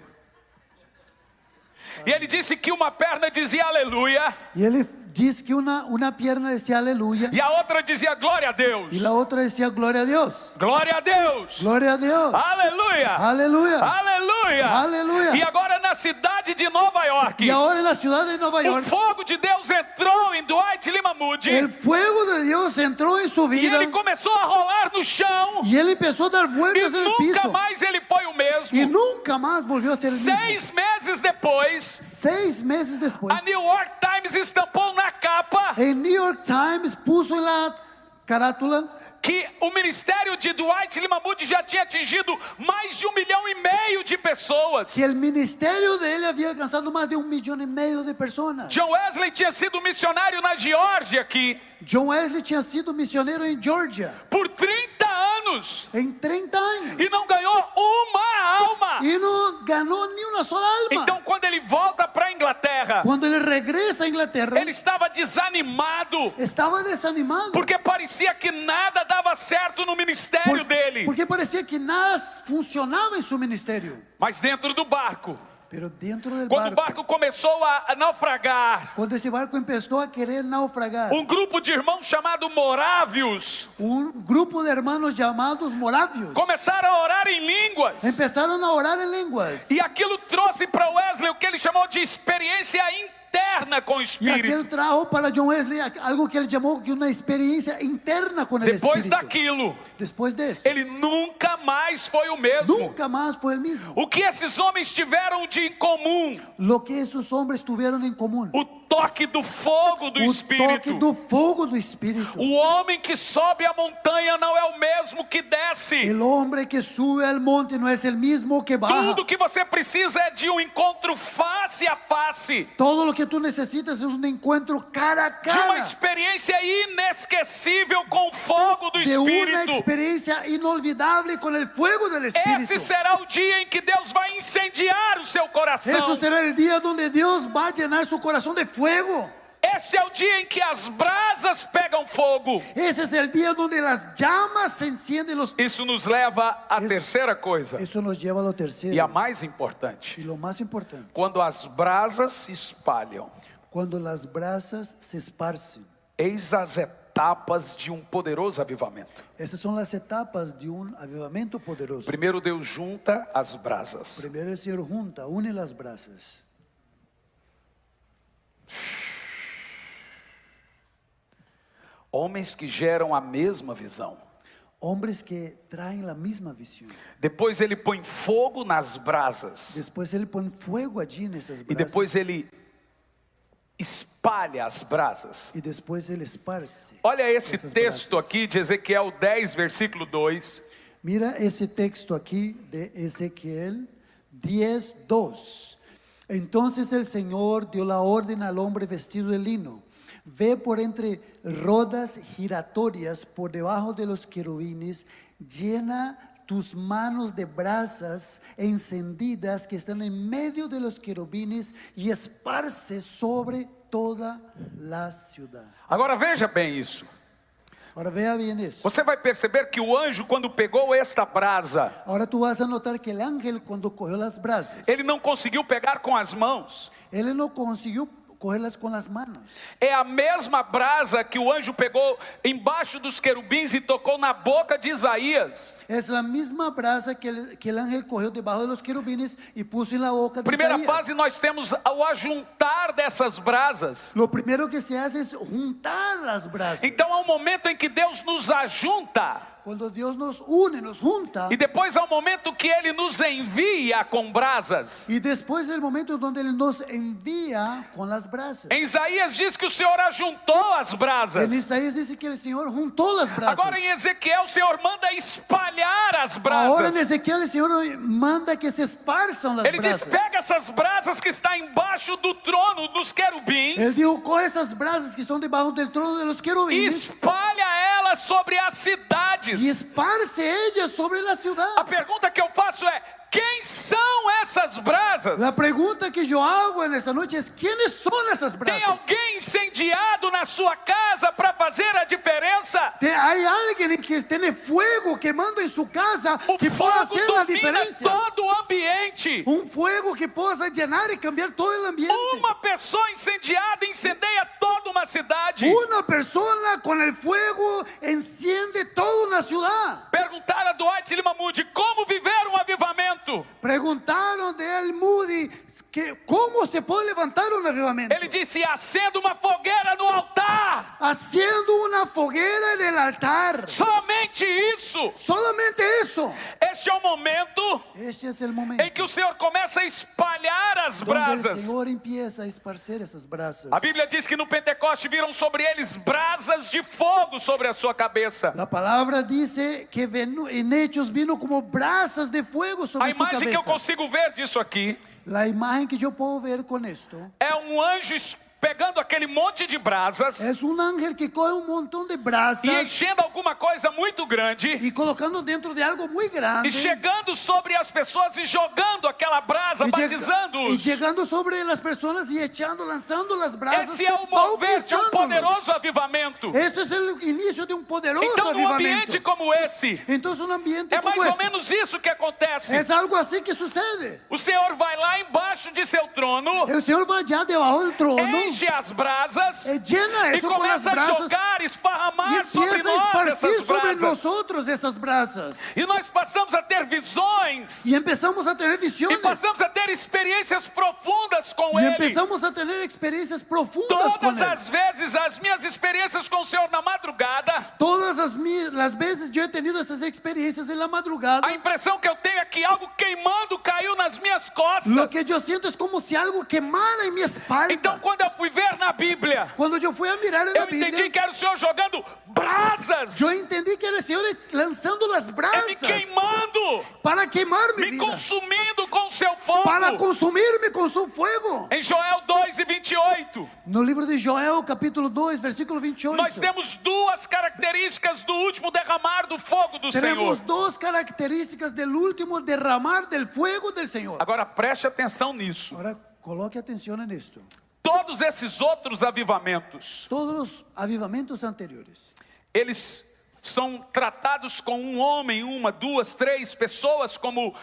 E ele disse que uma perna dizia aleluia Y él dice que una pierna decía aleluya e a outra dizia glória a Deus. y la otra decía gloria a Dios. Glória a Deus. Gloria a Dios. Aleluia. Aleluya. Aleluia. Aleluia. E agora na cidade de Nova York, Y ahora en la ciudad de Nueva o York, fogo de Deus entrou em Dwight Lima Moody el fuego de Dios entró en su e vida ele começou a rolar no chão y él empezó a dar e vueltas en el nunca piso mais ele foi o y mesmo. nunca más volvió a ser el mismo. 6 meses depois, 6 meses después, a New York Times estampou na capa el New York Times puso en la carátula que o ministério de Dwight Lima Moody já tinha atingido mais de 1,5 milhão de pessoas. que el ministerio de él había alcanzado más de 1,5 millones de personas. John Wesley tinha sido missionário na Geórgia aqui John Wesley tinha sido misionero en Georgia por 30 anos en 30 años e não ganhou uma alma. y no ganó ni una sola alma. Então, quando ele volta para a Inglaterra, Cuando él regresa a Inglaterra, ele estava desanimado, estaba desanimado porque parecia que nada dava certo no ministério dele. porque parecía que nada funcionaba en su ministerio. Mas dentro do barco, Pero dentro del quando o barco começou a naufragar, cuando ese barco empezó a querer naufragar, grupo de irmãos chamado Morávios un grupo de hermanos llamados moravios começaram a orar em línguas. empezaron a orar en lenguas. E aquilo trouxe para Wesley o que ele chamou de experiência interna com o Y Espírito. aquel trajo para John Wesley algo que él llamó que una experiencia interna con el Depois Espíritu. daquilo, Después de eso, ele nunca mais foi o mesmo. nunca más fue el mismo. O que esses homens tiveram de incomum? Lo que esos hombres tuvieron en común, O toque do fogo do o toque Espírito. do fogo do Espíritu. O homem que sobe a montanha não é o mesmo que desce. El hombre que sube al monte no es el mismo que baja. Tudo que você precisa é de um encontro face a face, Todo lo que tú necesitas es un encuentro cara a de uma cara, experiência inesquecível com o fogo do de una Espírito. experiencia inolvidable con el fuego del Espíritu. Esse será o dia em que Deus vai incendiar o seu coração. Eso será el día donde Dios va a llenar su corazón de fuego. Esse é o dia em que as brasas pegam fogo. Ese es el día donde las llamas se encienden. Isso nos leva à terceira coisa, Eso nos lleva a lo e a tercero mais importante. y lo más importante. Quando as brasas se espalham, Cuando las brasas se esparcen. eis as etapas de um poderoso avivamento. Esas son las etapas de un avivamiento poderoso. Primeiro Deus junta as brasas. Primero el Señor junta, une las brasas. Homens que geram a mesma visão. Hombres que traen la misma visión. Depois ele põe fogo nas brasas. Después Él pone fuego allí en esas E brasas. depois ele espalha as brasas. Y después Él esparce. Olha esse essas texto brasas. aqui de Ezequiel 10, versículo 2. Mira ese texto aquí de Ezequiel 10:2. Entonces el Señor dio la orden al hombre vestido de lino. Ve por entre rodas giratorias por debajo de los querubines, llena tus manos de brasas encendidas que están en medio de los querubines y esparce sobre toda la ciudad. Agora veja bem isso. Ahora vea bien eso. Você vai perceber que o anjo, quando pegou esta brasa, Ahora tú vas a notar que el ángel cuando cogió las brasas, ele não conseguiu pegar com as mãos. él no consiguió cogerlas con las manos. É a mesma brasa que o anjo pegou embaixo dos querubins e tocou na boca de Isaías. Es la misma brasa que el ángel cogió debajo de los querubines y puso en la boca de Primeira Isaías. fase, nós temos o ajuntar dessas brasas. Lo primero que se hace es juntar las brasas. Então há um momento em que Deus nos ajunta. Cuando Dios nos une, nos junta. E depois há um momento que Ele nos envia com brasas. Y después del momento donde Él nos envía con las brasas. Em Isaías diz que o Senhor ajuntou as En brasas. Isaías dice que el Señor juntó las brasas. Agora em Ezequiel o Senhor manda espalhar as Ahora en brasas. Ezequiel el Señor manda que se esparzan las Ele diz: brasas. pega essas brasas que está embaixo do trono dos Él querubins dijo, coge esas brasas que son debajo del trono de los e querubines espalha elas sobre as cidades. y esparce ellas sobre la ciudad. A pergunta que eu faço é: quem são essas brasas? La pregunta que yo hago en esta noche es, ¿quiénes son esas Tem brasas? alguém incendiado na na sua casa para fazer a diferença. Hay alguien que tiene fuego quemando en su casa O que pueda fogo hacer la domina diferencia. todo o ambiente. Un fuego que pueda llenar y cambiar todo el ambiente. Uma pessoa incendiada incendeia toda uma cidade. Una persona con el fuego enciende toda una ciudad. Perguntaram a Dwight Lima Moody como viver um avivamento. Preguntaron de él Moody que cómo se puede levantar un avivamiento. Ele disse: acenda uma fogueira no altar. Haciendo una foguera en el altar. Somente isso. Solamente eso. Este é o momento Este es el momento em que o Senhor começa a espalhar as donde el brasas. Señor empieza a esparcer esas brasas. A Bíblia diz que no Pentecoste viram sobre eles brasas de fogo sobre a sua cabeça. La palabra dice que en Hechos vino como brasas de fuego A sobre su imagem que eu cabeza. consigo ver disso aqui La imagen que yo puedo ver con esto é um anjo pegando aquele monte de brasas es un ángel que coge un montón de brasas e enchendo alguma coisa muito grande y colocando dentro de algo muy grande e chegando sobre as pessoas e jogando aquela brasa, y batizando-os. llegando sobre las personas y echando, lanzando las brasas, Esse é o mover de um bautizándolos. poderoso avivamento. Ese es el inicio de un poderoso Então, num avivamiento. ambiente como esse, Entonces un ambiente é mais como ou este menos isso que acontece. es algo así que sucede. O Senhor vai lá embaixo de seu trono, El Señor va allá debajo del trono, enche as brasas llena e eso con las começa a brasas jogar, y esparramar sobre empieza a nós esparcir essas sobre brasas. nosotros esas brasas. E nós passamos a ter visões Y empezamos a tener e visiones. passamos a ter experiências profundas com Y Ele. empezamos a tener experiencias profundas con Todas Él. as vezes, as minhas experiências com o Senhor na madrugada, Todas las veces yo he tenido esas experiencias en la madrugada. a impressão que eu tenho é que algo queimando caiu nas minhas costas. Lo que yo siento es como si algo quemara en mi espalda. Então, quando eu fui ver na Bíblia, Cuando yo fui a mirar en la eu entendi Biblia, que era o Senhor jogando brasas, yo entendí que era el Señor lanzando las me brasas queimando, para quemar mi me vida, consumindo com o seu fogo. para consumirme con su fuego. Em Joel 2:28, No libro de Joel, capítulo 2, versículo 28. nós temos duas características do último derramar do fogo do Tenemos Senhor. dos características del último derramar del fuego del Señor. Agora preste atenção nisso. Ahora coloque atención en esto. Todos esses outros avivamentos, Todos los avivamientos anteriores, eles são tratados com um homem, uma, duas, três pessoas como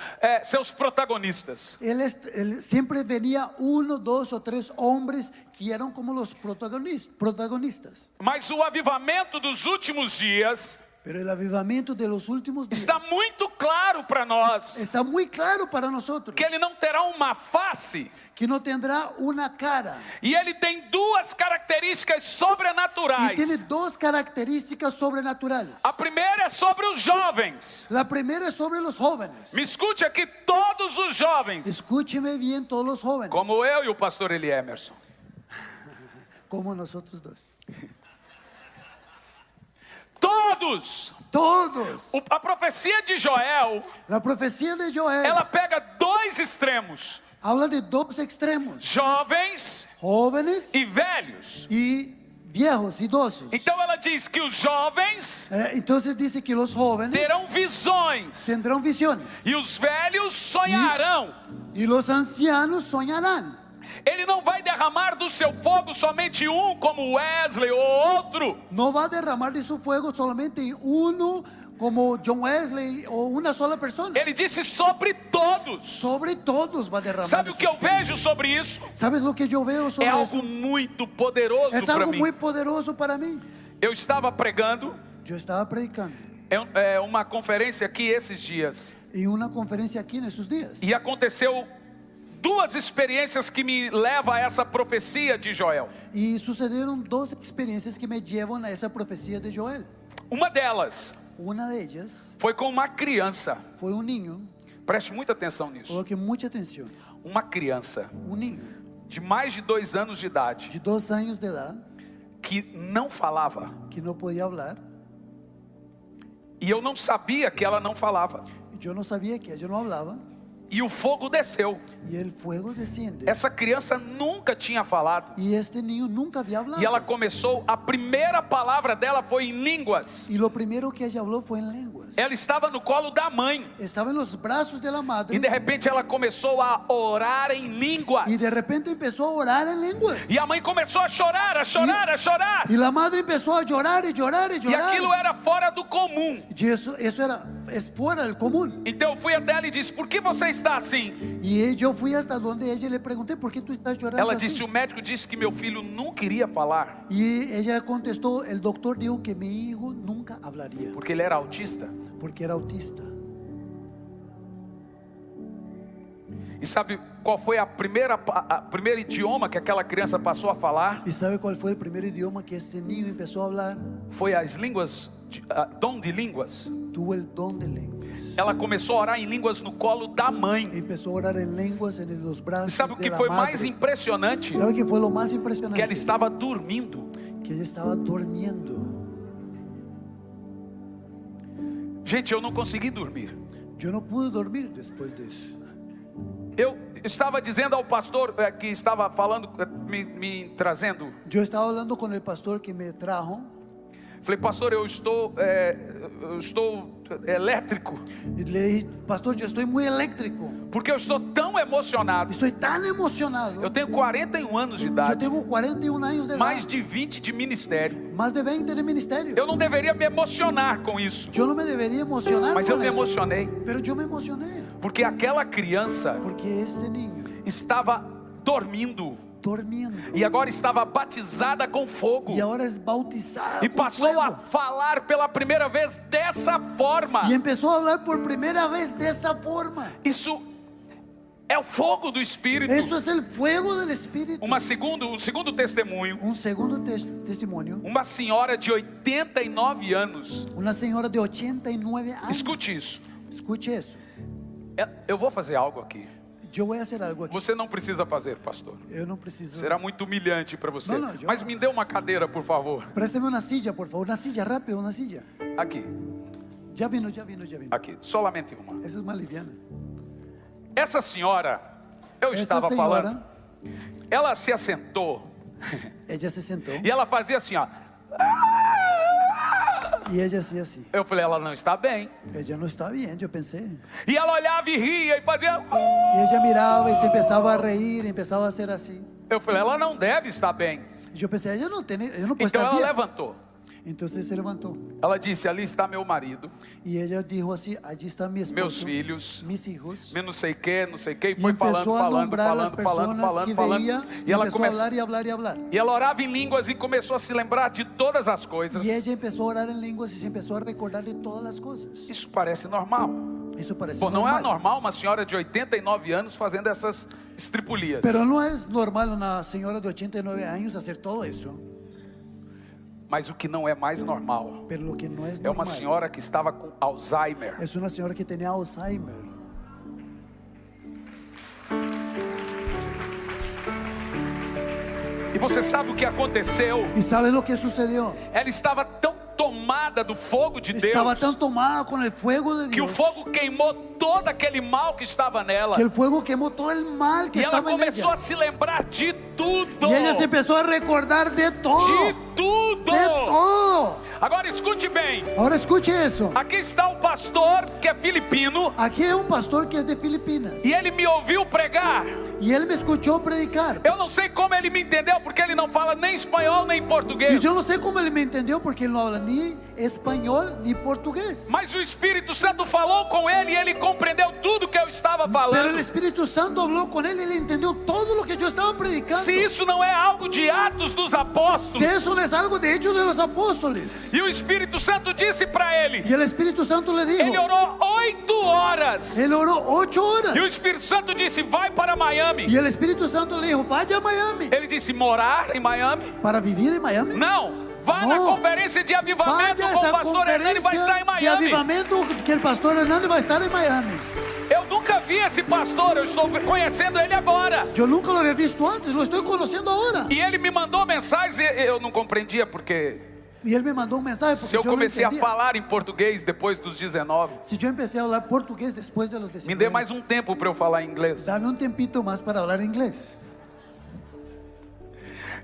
seus protagonistas. él siempre venía uno, dos o tres hombres que eran como los protagonistas. Mas o avivamento dos últimos dias Pero el avivamiento de los últimos días está muito claro para nós está muy claro para nosotros, que ele não terá uma face, que no tendrá una cara e ele tem duas características y sobrenaturais. tiene dos características sobrenaturales. A primeira é sobre os jovens. La primera es sobre los jóvenes. Me escute aqui, todos os jovens, Escúcheme bien, todos los jóvenes, como eu e o pastor Eli Emerson. como nosotros dos. Todos. Todos. A profecia de Joel, La profecía de Joel ela pega dois extremos: habla de dos extremos, jovens jóvenes e velhos. y viejos, idosos. Então ela diz que os jovens Entonces dice que los jóvenes terão visões tendrán visiones e os velhos sonharão. y los ancianos soñarán. Ele não vai derramar do seu fogo somente um, como Wesley ou outro. No va a derramar de su fuego solamente uno como John Wesley o una sola persona. Ele disse sobre todos. Sobre todos va a derramar. Sabe de o que su eu espíritu. vejo sobre isso? ¿Sabes lo que yo veo sobre É algo eso? muito poderoso Es para algo mim. muy poderoso para mí. Eu estava pregando Yo estaba predicando uma conferência aqui esses dias. en una conferencia aquí en esos días. E aconteceu duas experiências que me levam a essa profecia de Joel. Y sucedieron dos experiencias que me llevan a esa profecía de Joel. Uma delas Una de ellas foi com uma criança. fue un niño, Preste muita atenção nisso. coloque mucha atención, Uma criança un niño de mais de 2 anos de idade de 2 años de edad que não falava. que no podía hablar. E eu não sabia que ela não falava. Yo no sabía que ella no hablaba. E o fogo desceu. y el fuego desciende. Essa criança nunca tinha falado. Y este niño nunca había hablado. E ela começou, a primeira palavra dela foi em línguas. Y lo primero que ella habló fue en lenguas. Ela estava no colo da mãe. Estaba en los brazos de la madre. E de repente ela começou a orar em línguas. Y de repente empezó a orar en lenguas. E a mãe começou a chorar, a chorar, a chorar. Y la madre empezó a llorar y llorar y E llorar. aquilo era fora do comum. Y eso es fuera del común. Então eu fui até ela e disse: por que você está assim? Y yo fui hasta donde ella y le pregunté, ¿por qué tú estás llorando Ela así? disse: o médico disse que meu filho nunca iria falar, Y ella contestó, el doctor dijo que mi hijo nunca hablaría porque ele era autista. porque era autista. E sabe qual foi a primeiro idioma que aquela criança passou a falar? ¿Y sabe cuál fue el primer idioma que este niño empezó a hablar? Foi as línguas, dom de línguas. Tuvo el don de lenguas. Ela começou a orar em línguas no colo da mãe. Empezó a orar en lenguas en los E brazos sabe o de que la foi madre. mais impressionante? ¿Sabe qué fue lo más Que impresionante? ela estava dormindo. Que ella estaba durmiendo. Gente, eu não consegui dormir. Yo no pude dormir después de eso. Eu estava dizendo ao pastor que estava falando, me trazendo. Yo estaba hablando con el pastor que me trajo. Falei: pastor, eu estou elétrico, Y le dije, pastor, yo estoy muy eléctrico. porque eu estou tão emocionado. Estoy tan emocionado. Eu tenho 41 anos de Yo idade, tengo 41 años de edad. mais de 20 de ministério. Más de 20 de ministerio. Eu não deveria me emocionar com isso, Yo no me debería emocionar mas eu con me eso. emocionei, Pero yo me emocioné. porque aquela criança Porque este niño estava dormindo durmiendo. e agora estaba batizada com fogo. Y ahora es bautizado E con passou a fuego. falar pela primeira vez dessa forma. Y empezó a hablar por primera vez de esa forma. Isso é o fogo do Espírito. Eso es el fuego del Espíritu. Um segundo testemunho. Un segundo testimonio. Uma senhora de 89 anos. Una señora de 89 años. Escute isso. Escuche eso. Eu vou fazer algo aqui. Yo voy a hacer algo aquí. Você não precisa fazer, pastor. Yo no preciso. Será muito humilhante para você. Não, eu- Mas me dê uma cadeira, por favor. Présteme una silla, por favor. Una silla, rápido, una silla. Aqui, Ya vino, ya vino, ya vino. aqui. Solamente uma. Esa es más liviana. Essa senhora, eu Essa estava senhora, falando. Ela se assentou ella se sentó e ela fazia assim, ó. y ella hacía así. Eu falei: ela não está bem. Ella no está bien, yo pensé. E ela olhava e ria e fazia. Y ella miraba y se empezaba a reír, y empezaba a hacer así. Eu falei: ela não deve estar bem. Y yo pensé, ella no puede Então estar ela bien. levantou. Entonces se levantó Ela disse: ali está meu marido, y ella dijo así, allí está mi esposo, meus filhos, mis hijos. não sei o que, não sei o que. E Y foi falando, empezó a falando, nombrar las falando, falando, personas que falando, veía falando. y E ela empezó a começou. hablar y hablar y hablar. E ela orava em línguas e começou a se lembrar de todas as coisas. Y ella empezó a orar en lenguas y se empezó a recordar de todas las cosas. Isso parece normal. Eso parece Pô, não é normal. normal uma senhora de 89 anos fazendo essas estripulias. Pero no es normal una señora de 89 años hacer todo eso. Mas o que não é mais normal Pero lo que no es é uma normal senhora que estava com Alzheimer. es una señora que tenía Alzheimer. E você sabe o que aconteceu? ¿Y sabe lo que sucedió? Ela estava tão tomada do fogo de Estaba Deus tan tomada con el fuego de que o Dios fogo queimou todo aquele mal que estava nela. que el fuego quemó todo el mal que E ela estaba en começou ella. a se lembrar de tudo. Y ella se empezó a recordar de todo. De tudo. De todo. Agora escute bem. Ahora escuche eso. Aqui está o pastor que é filipino Aquí hay un pastor que es de Filipinas. e ele me ouviu pregar. Y él me escuchó predicar. Eu não sei como ele me entendeu, porque ele não fala nem espanhol nem Y português. yo no sé cómo él me entendió porque él no habla ni español ni portugués. Mas o Espírito Santo falou com ele e ele compreendeu tudo que eu estava Pero el falando. Espíritu Santo habló con él y él entendió todo lo que yo estaba predicando. Se isso não é algo de Atos dos Si Apóstolos. eso no es algo de Hechos de los Apóstoles. E o Espírito Santo disse para ele. Y el Espíritu Santo le Ele dijo. orou 8 horas. Él oró 8 horas. E o Espírito Santo disse: vai para Miami. Y el Espíritu Santo le dijo, vaya a Miami. Ele disse: morar em Miami? ¿Para vivir en Miami? Não, vá na Não. conferência de avivamento Vaya a com o esa pastor Hernani, vai estar em conferencia de Miami. avivamiento que el pastor Hernández va a estar en Miami. Eu nunca vi esse pastor, eu estou conhecendo ele agora. Yo nunca lo había visto antes, lo estoy conociendo ahora. E ele me mandou mensagem, eu não compreendia porque Y él me mandó un mensaje porque Se eu yo no comecei a entendía. falar em português depois dos 19, Si yo empecé a hablar portugués después de los me 19, dê mais um tempo para eu falar inglês. dame un tiempito más para hablar inglés.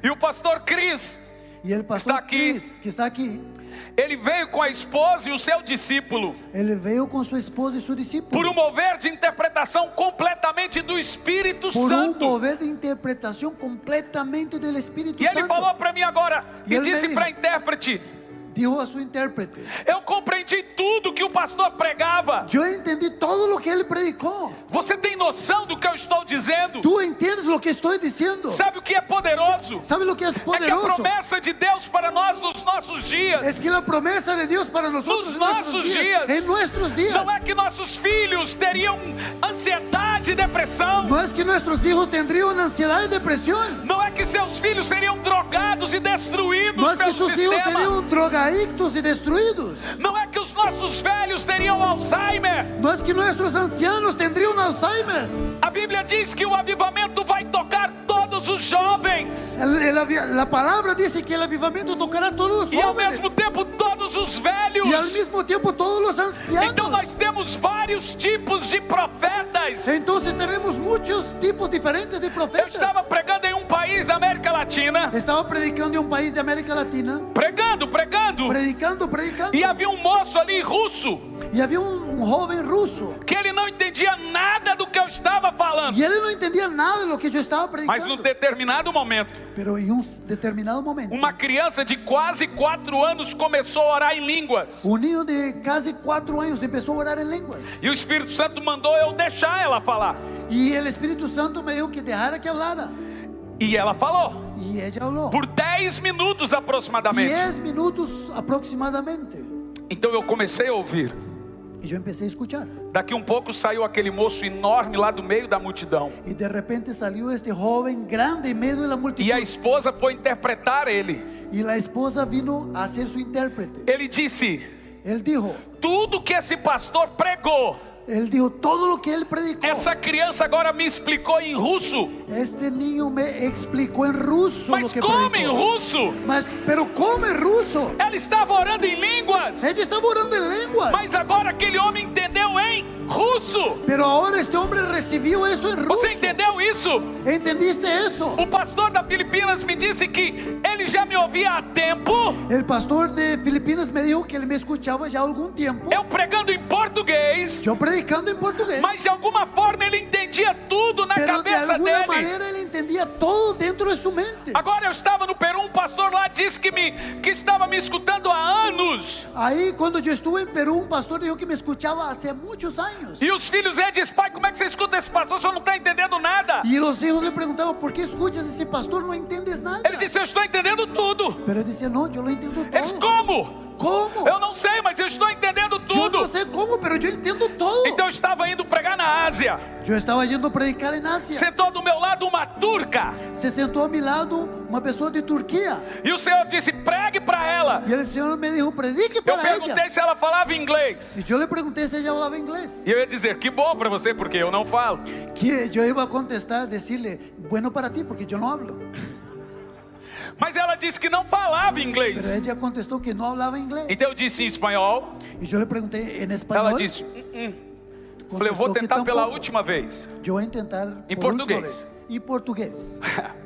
E o pastor Cris, Y el pastor Está aquí. Chris, que está aquí, ele veio com a esposa e o seu discípulo, él veio con su esposa y su discípulo. por mover de interpretação completamente do Espírito Por un Santo. mover de interpretación completamente del Espíritu E ele Santo. falou para mim agora, E e ele disse me para a intérprete: Dijo a su intérprete: eu compreendi tudo que o pastor pregava. yo entendí todo lo que él predicó. Você tem noção do que eu estou dizendo? ¿Tú entiendes lo que estoy diciendo? Sabe o que é poderoso? ¿Sabes lo que es É que a poderoso? promessa de Deus para nós nos nossos dias Es que la promesa de Dios para nosotros Nos en nuestros nossos días, dias. en nuestros días, não é que nossos filhos teriam ansiedade e depressão. no es que nuestros hijos tendrían ansiedad y depresión. Não é que seus filhos seriam drogados e destruídos No es que pelo sus hijos sistema. serían drogadictos y destruidos. Não é que os nossos velhos teriam Alzheimer. No es que nuestros ancianos tendrían Alzheimer. A Bíblia diz que o avivamento vai tocar todos os jovens. La palabra dice que el avivamiento tocará a todos los E ao jóvenes mesmo tempo todos os velhos. y al mismo tiempo todos los ancianos. Então nós temos vários tipos de profetas. Entonces tenemos muchos tipos diferentes de Eu profetas. estava pregando em um país da América Latina. Estaba predicando en un país de América Latina, Pregando. predicando, E havia um moço ali russo y había un joven ruso que ele não entendia nada do que eu estava falando. y él no entendía nada de lo que yo estaba Mas num predicando. determinado momento, Pero en un determinado momento, uma criança de quase 4 anos começou a orar em línguas. un niño de casi 4 años empezó a orar en lenguas E o Espírito Santo mandou eu deixar ela falar. y el Espíritu Santo me dijo que dejara que hablara E ela falou y ella habló por 10 minutos aproximadamente. 10 minutos aproximadamente Então eu comecei a ouvir. y yo empecé a escuchar Daqui um pouco saiu aquele moço enorme lá do meio da multidão. y de repente salió este joven grande en medio de la E multitud a esposa foi interpretar ele. y la esposa vino a ser su intérprete. Ele disse: Él dijo tudo que esse pastor pregou, todo lo que él predicó. essa criança agora me explicou em russo. Este niño me explicó en ruso lo Mas que como em predicó. russo? Pero ¿cómo en ruso? Ela estava orando em línguas. Ella estaba orando en lenguas. Mas agora aquele homem entendeu em russo. Pero ahora este hombre recibió eso en ruso. Você entendeu isso? ¿Entendiste eso? O pastor da Filipinas me disse que ele já me ouvia há tempo. El pastor de Filipinas me dijo que él me escuchaba ya algún tiempo. Eu pregando em português. Yo predicando en portugués. Mas de alguma forma ele entendia tudo na Pero de cabeça alguna dele. manera él entendía todo dentro de su mente. Agora eu estava no Peru, um pastor lá disse que estava me escutando há anos. Ahí cuando yo estuve en Perú, un pastor dijo que me escuchaba hace muchos años. E os filhos dele dizem: pai, como é que você escuta esse pastor? O senhor não está entendendo nada. Y los hijos le preguntaban, ¿por qué escuchas a ese pastor? No entiendes nada. Ele disse: eu estou entendendo tudo. Pero él decía, no, yo lo entiendo Ele disse: todo. como? ¿Cómo? Eu não sei, mas eu estou entendendo Yo tudo. no sé cómo, pero yo entiendo todo. Então eu estava indo pregar na Ásia. Yo estaba yendo a predicar en Asia. Sentou do meu lado uma turca. Se sentó a mi lado una persona de Turquía. E o Senhor disse: pregue para ela. Y el Señor me dijo, predique Eu para perguntei ella. se ela falava inglês. Y yo le pregunté si ella hablaba inglés. E eu ia dizer: que bom para você, porque eu não falo. Que yo iba a contestar, decirle, bueno para ti, porque yo no hablo. Mas ela disse que não falava Pero inglês. ella contestó que no hablaba inglés. Então eu disse em espanhol. Y yo le pregunté en Ela español. disse: Falei: eu vou Contestó que tentar pela tampoco. última vez. Yo voy a intentar Em por última português. vez. Y portugués,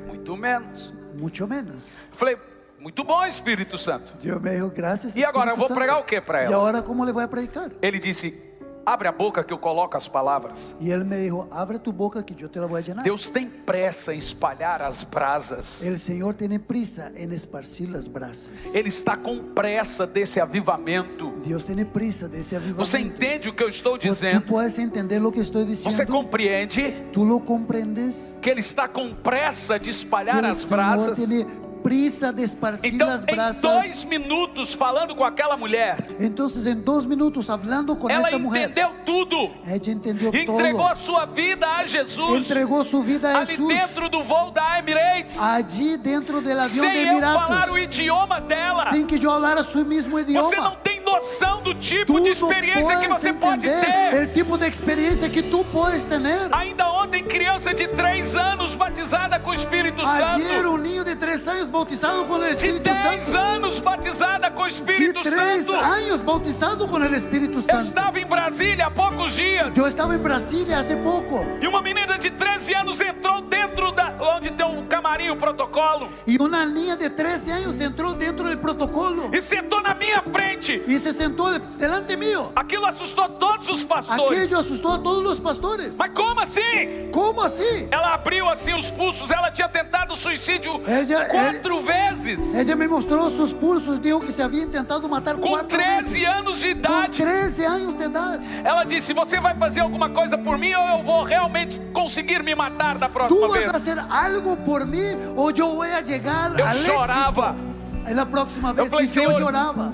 Muito menos. mucho menos. Falei: muito bom, Espírito Santo. Yo me dijo, gracias. E agora, Espíritu eu vou Santo. pregar o que para Y ela? ahora, ¿cómo le voy a predicar? Ele disse: abre a boca que eu coloco as palavras. Y él me dijo, abre tu boca que yo te la voy a llenar. Deus tem pressa em espalhar as brasas. El Señor tiene prisa en esparcir las brasas. Ele está com pressa desse avivamento. Dios tiene prisa de ese avivamiento. Você entende o que eu estou Tú dizendo? puedes entender lo que estoy Você diciendo. compreende Tú lo comprendes. que Ele está com pressa de Que espalhar el as Señor brasas? tiene prisa de esparcir Então, las em brasas. 2 minutos falando com aquela mulher, Entonces, en 2 minutos hablando con ela esta mujer, entendeu tudo. ella entendió Entregou todo. a sua vida a Jesus. Entregó su vida a Ali Jesús. dentro do voo da Emirates. Allí dentro del avión de Sem eu falar o Emiratos. idioma dela. Sin que yo hablara su mismo Você idioma. não tem noção do tipo Tú de no experiência que puedes você pode entender ter. el tipo de experiencia que tú puedes tener. Ainda ontem, criança de 3 anos batizada com o Espírito Ayer Santo. un niño de 3 años bautizado con el De Espíritu 10 Santo. anos batizada de Espírito 3 Santo. años bautizado con el Espíritu Eu Santo. estava em Brasília há poucos dias. Yo estaba en Brasilia hace poco E uma menina de 13 anos entrou dentro da onde tem um camarim, o protocolo, y una niña de 13 años entró dentro del protocolo e sentou na minha frente. y se sentó delante mío. Aquilo assustou todos os pastores. Aquello asustó a todos los pastores. Mas como assim? ¿Cómo así? Ela abriu assim os pulsos. Ela tinha tentado suicídio Ella- 4 vezes. Ella me mostró sus pulsos, dijo que se había intentado matar Com 4 13 veces. anos de Con idade. 13 años de edad. Ela disse: você vai fazer alguma coisa por mim ou eu vou realmente conseguir me matar da ¿Tú próxima vas a vez? hacer algo por mí o yo voy a llegar Eu al chorava. éxito? En la próxima vez. falei, Y yo Senhor, lloraba.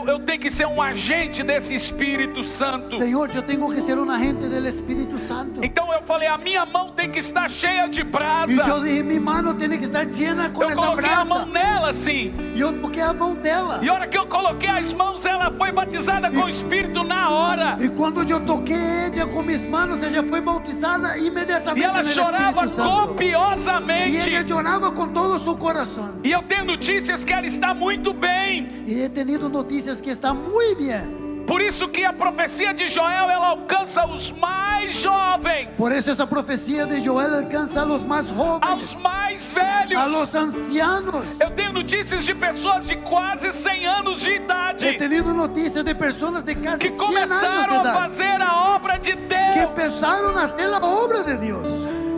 Eu tenho que ser um agente desse Espírito Santo. Señor, yo tengo que ser un agente del Espíritu Santo. Então eu falei: a minha mão tem que estar cheia de Y brasa. yo dije, mi mano tiene que estar llena con Eu esa coloquei a mão brasa. nela assim. Y yo toqué a mão dela. E a hora que eu coloquei as mãos, ela foi batizada com o Espírito na hora. Y cuando yo toqué ella con mis manos, ella fue bautizada E inmediatamente ela en el chorava Espíritu Santo. Y copiosamente. ella lloraba con todo su corazón. E eu tenho notícias que ela está muito bem. Y he tenido noticias que está muy bien. Por isso que a profecia de Joel, ela alcança os mais jovens, Por eso esa profecía de Joel alcanza a los más aos jóvenes, mais a los velhos. ancianos. Eu tenho notícias de pessoas de quase 100 anos de He idade tenido noticias de personas de casi que 100 años de começaram a edad fazer a obra de que Deus. empezaron a hacer la obra de Dios.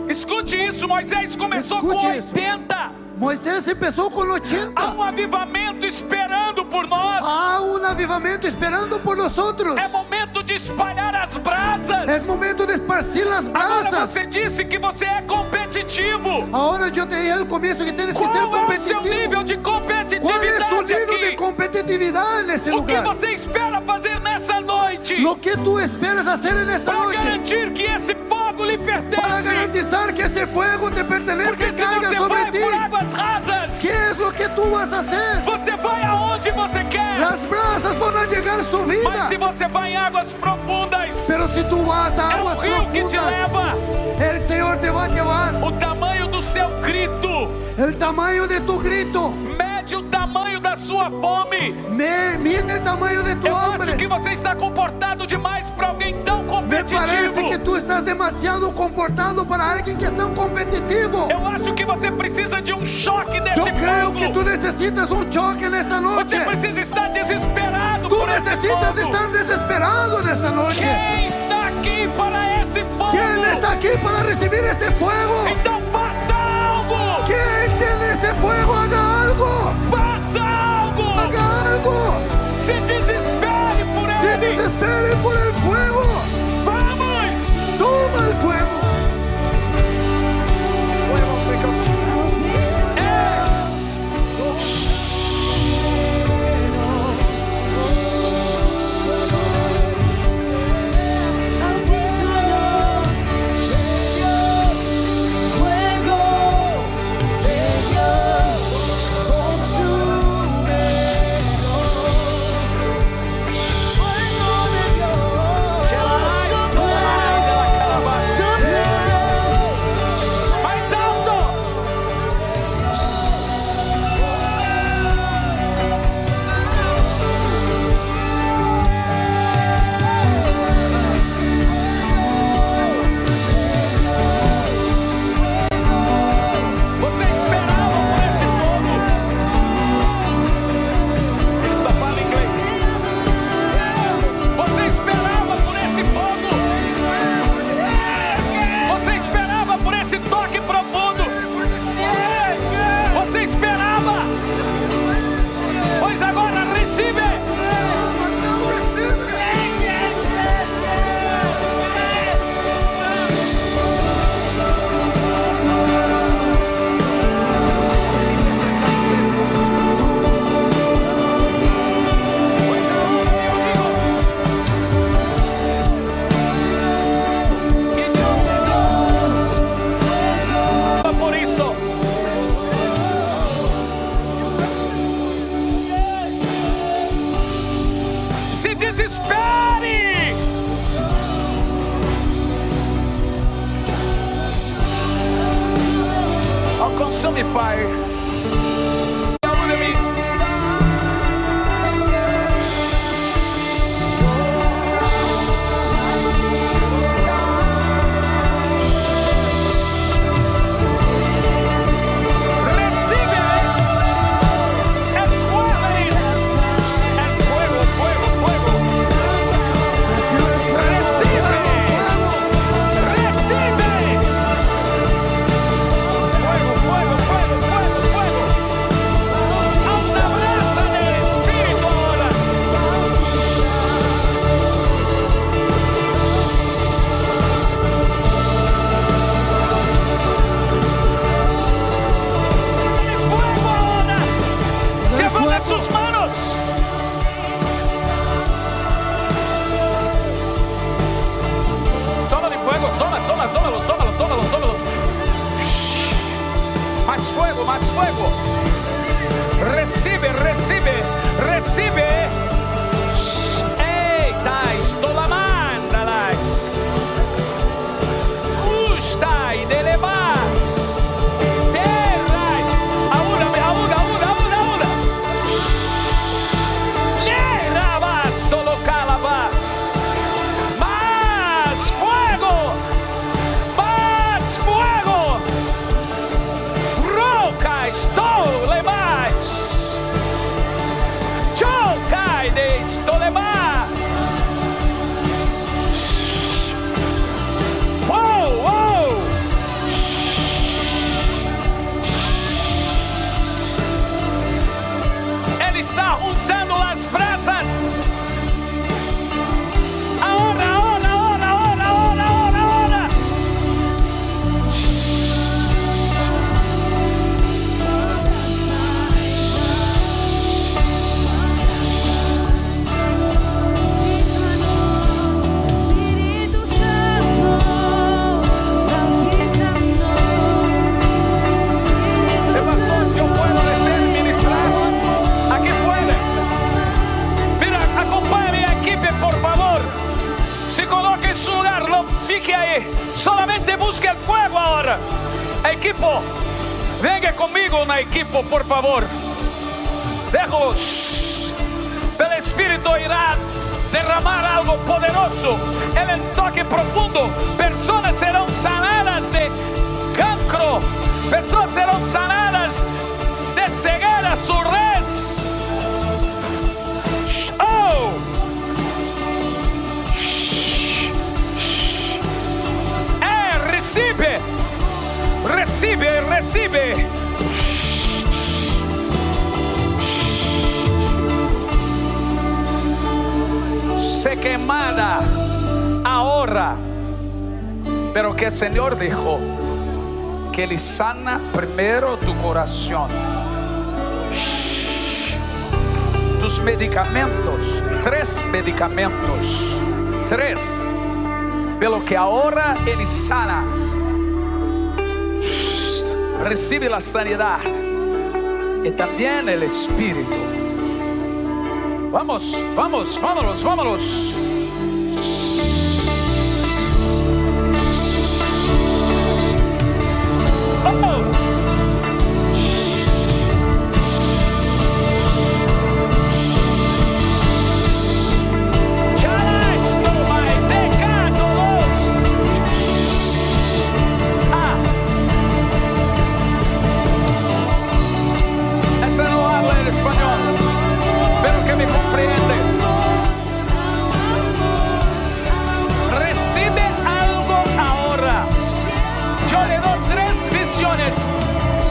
Escute isso, Moisés começou Escute com isso. 80. Moisés empezó con Há 80. um avivamento esperando por nós. Há un avivamiento esperando por nosotros. É momento de espalhar as Es brasas. momento de esparcir las Agora brasas. você disse que você é competitivo. Ahora yo te dije al comienzo que tienes que Qual ser é o seu competitivo. nível de ¿Cuál es su competitividade nivel de aqui? competitividad en ese O que lugar? você espera fazer nessa noite Lo que tú esperas hacer en esta para noche garantir que esse fogo lhe para pertence? garantizar que este fuego te pertenezca Porque y se caiga você sobre vai ti. por águas rasas, ¿Qué es lo que tú vas a hacer? você vai aonde você quer. Las brasas van a llegar a su Mas vida. se você vai em águas profundas, Pero si tú vas a é o aguas rio que te profundas, leva. el Señor te va a llevar. O tamanho do seu grito El tamaño de tu grito mede o tamanho da sua fome. mide el tamaño de tu Eu acho hambre. que você está comportado demais para alguém tão Me parece que competitivo. tú estás demasiado comportado para alguien que es tan competitivo. Eu acho que você precisa de um choque Yo desse creo que tú fogo. necesitas un choque en esta noche. Você precisa estar desesperado Tú por esse necesitas fogo. estar desesperado en esta noche. Quem está aqui para esse fogo? ¿Quién está aquí para recibir este fuego? Então faça algo! ¿Quién tiene este fuego? Haga algo. Faça algo! Haga algo. Se desespere por Se ele! desespere por el fuego. Vamos! Toma el fuego. Mais alto! Você esperava por esse fogo? Ele só fala inglês. Você esperava por esse fogo? Você esperava por esse toque profundo? Você esperava? Pois agora recebe! Pois aonde, meu amigo? Que Deus por isto. Se desespere! Oh, consome fire. Ajude-me. más fuego. Recibe, recibe, recibe. Ei, tais, tolamanda, lais. Ustai, delebais. Terrais. Aura. Lerabas, tolocalabas. Más fuego. Más fuego. Rocais, tolemais. Chocaides, tolemais. Wow. Ele está juntando as brasas. Ahora. Espíritu Santo, bautízanos. ¿Qué pasó? Yo puedo decir ministrar. Aquí puede. Mira, acompáñame a equipo, por favor. Se coloque en su lugar, no fique ahí. Solamente busque el fuego ahora. Equipo, venga conmigo en equipo, por favor. Déjalos. El Espíritu irá derramar algo poderoso. El toque profundo. Personas serán sanadas de cancro. Personas serán sanadas de ceguera surdez. Oh. Recibe. Se quemada ahora. Pero que el Señor dijo que Él sana primero tu corazón. Tus medicamentos, 3 medicamentos, 3. Pelo que ahora Él sana. Recibe la sanidad y también el Espíritu. Vámonos.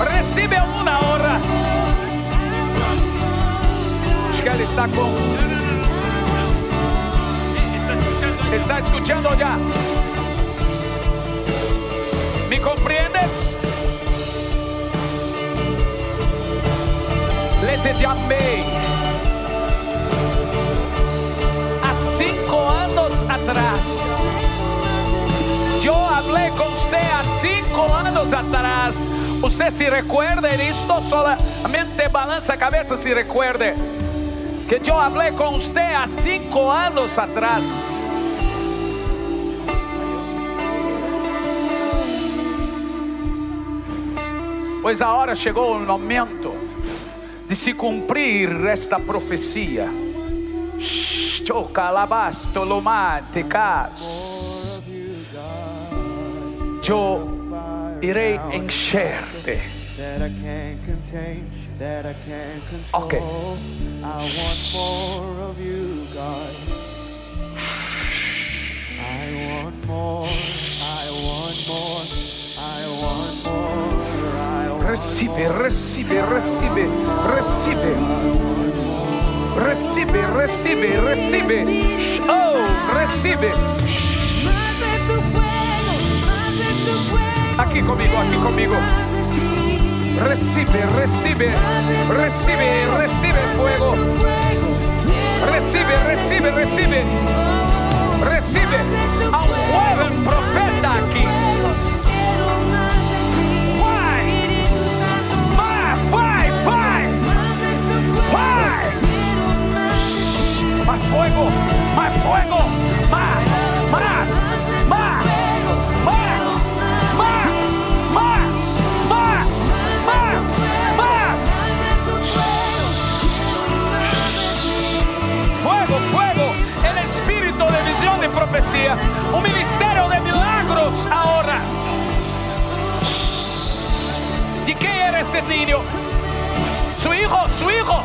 Recibe una ahora. Él está con. Está escuchando ya. ¿Me comprendes? Le te llamé a 5 años atrás. Yo hablé con usted a 5 años atrás. Usted se recuerda de esto, solamente balanza la cabeza si recuerde que yo hablé con usted a 5 años atrás. Pues ahora llegó el momento de se cumprir esta profecía. Yo calabasto lo matecas. Yo iré encherte. Okay. Recibe. Oh, recibe. Aquí conmigo. Recibe fuego. Recibe a un joven profeta aquí. Más profecía, un ministerio de milagros ahora. ¿De qué era ese niño? Su hijo, su hijo.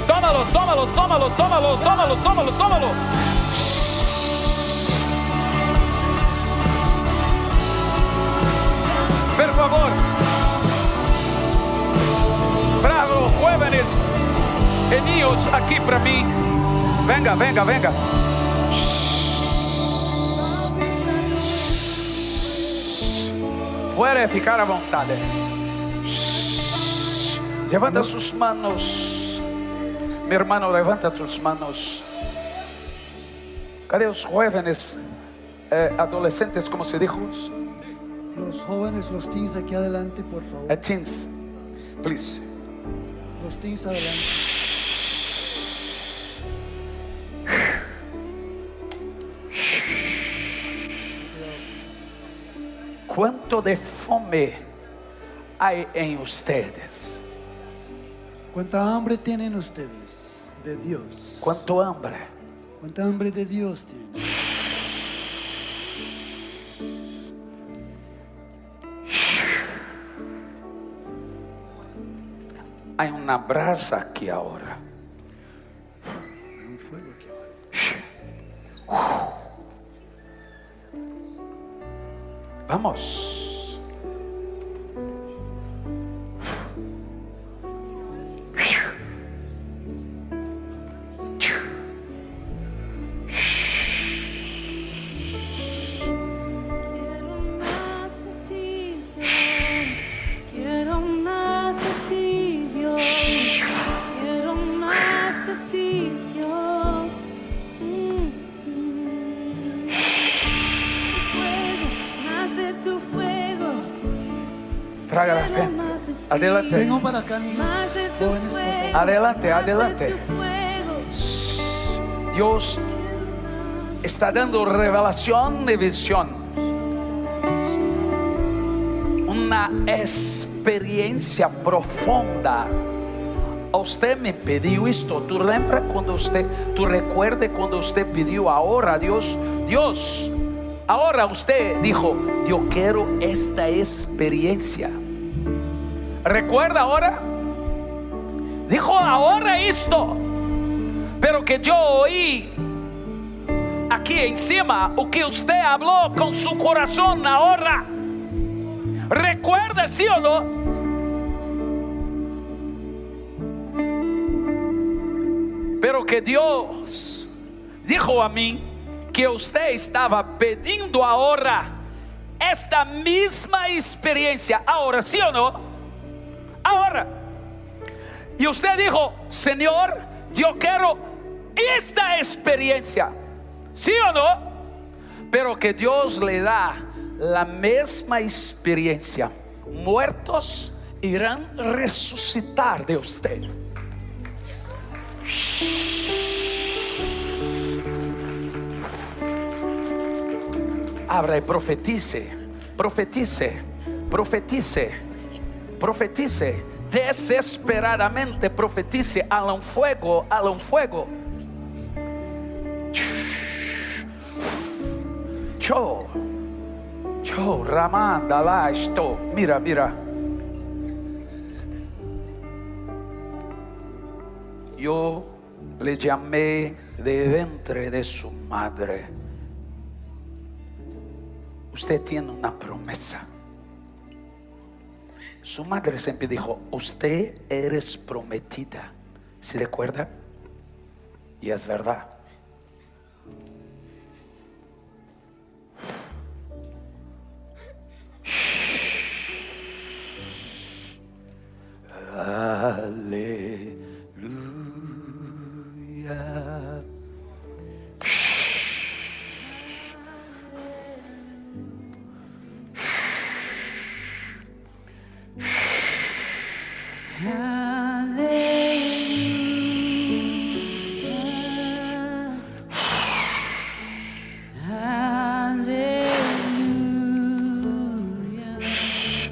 Tómalo, tómalo, tómalo, tómalo, tómalo, tómalo, tómalo. Por favor, para los jóvenes y niños aquí para mí. Venga, venga, venga. Puede ficar a vontade. Levanta sus manos. Mi hermano, levanta tus manos. ¿Cadê los jóvenes, adolescentes, como se dijo? Los jóvenes, los teens aquí adelante, por favor. Teens, please. Los teens adelante. ¿Cuánto de fome hay en ustedes? ¿Cuánta hambre tienen ustedes de Dios? ¿Cuánto hambre? ¿Cuánta hambre de Dios tienen? Hay una brasa aquí ahora. Hay un fuego aquí ahora. Vamos. Quiero más de ti, Dios. Quiero más de ti, Dios. Fuego, más de tu fuego. Traga la frente. Adelante. Vengan para acá, niños. Más de tu Jóvenes, por favor. fuego. Adelante, Más de adelante. tu fuego. Dios está dando revelación de visión. Una experiencia profunda. Usted me pidió esto. ¿Tú lembra cuando tú recuerde cuando usted pidió ahora, Dios, ahora usted dijo, yo quiero esta experiencia. ¿Recuerda ahora? Dijo ahora esto. Pero que yo oí aquí encima o que usted habló con su corazón ahora. ¿Recuerda, sí o no? Pero que Dios dijo a mí que usted estaba pidiendo ahora esta misma experiencia. Ahora, ¿sí o no? Ahora. Y usted dijo, Señor, yo quiero esta experiencia. ¿Sí o no? Pero que Dios le da la misma experiencia. Muertos irán a resucitar de usted. Abra y profetice, profetice, profetice, profetice, desesperadamente profetice. Alan fuego, Alan fuego. Yo, Ramanda, lá estou. Mira, mira. Yo le llamé de vientre de su madre. Usted tiene una promesa. Su madre siempre dijo, usted eres prometida. ¿Se recuerda? Y es verdad. Aleluya.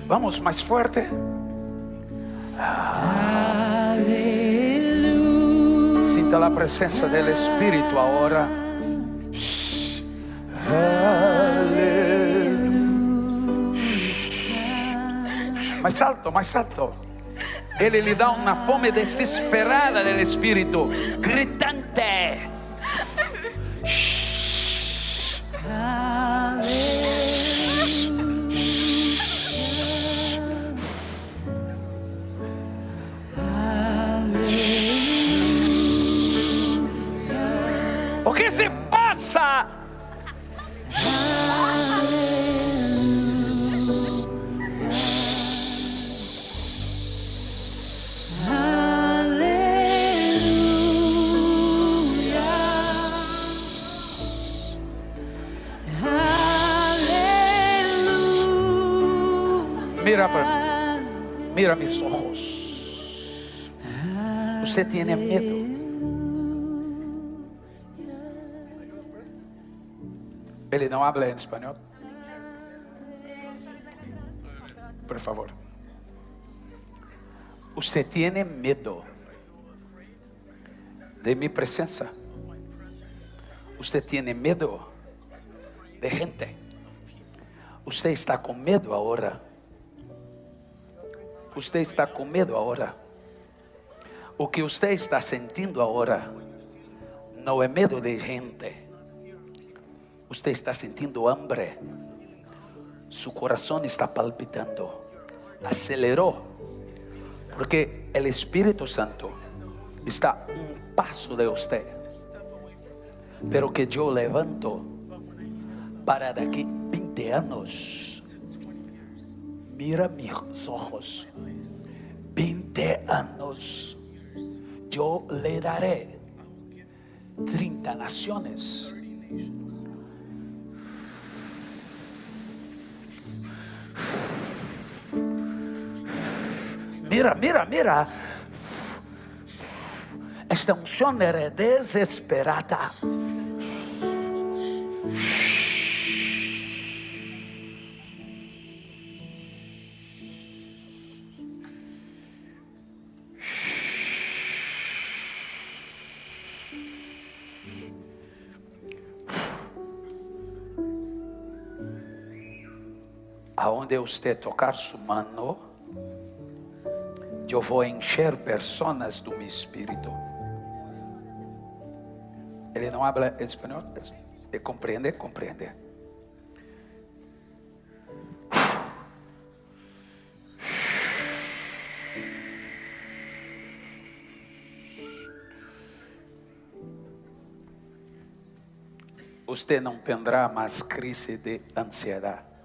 Vamos más fuerte. Aleluya. Sienta la presencia del Espíritu ahora. Mais alto, mais alto. Ele lhe dá uma fome desesperada del Espírito, gritante. O que se passa? Mira mis ojos. Usted tiene miedo. Ele não habla em espanhol? Por favor. Usted tiene miedo de mi presencia. Usted tiene miedo de gente. Usted está con miedo ahora. Usted está com medo agora. O que você está sentindo agora não é medo de gente. Você está sentindo hambre. Seu coração está palpitando. Acelerou. Porque o Espírito Santo está paso de você. Pero que eu levanto para daqui 20 anos. Mira mis ojos. 20 años yo le daré 30 naciones. Mira. Esta unción era desesperada. Aonde usted tocar su mano, yo voy a encher personas de mi espíritu. Ele não habla espanhol? Compreende? Usted não terá mais crise de ansiedade.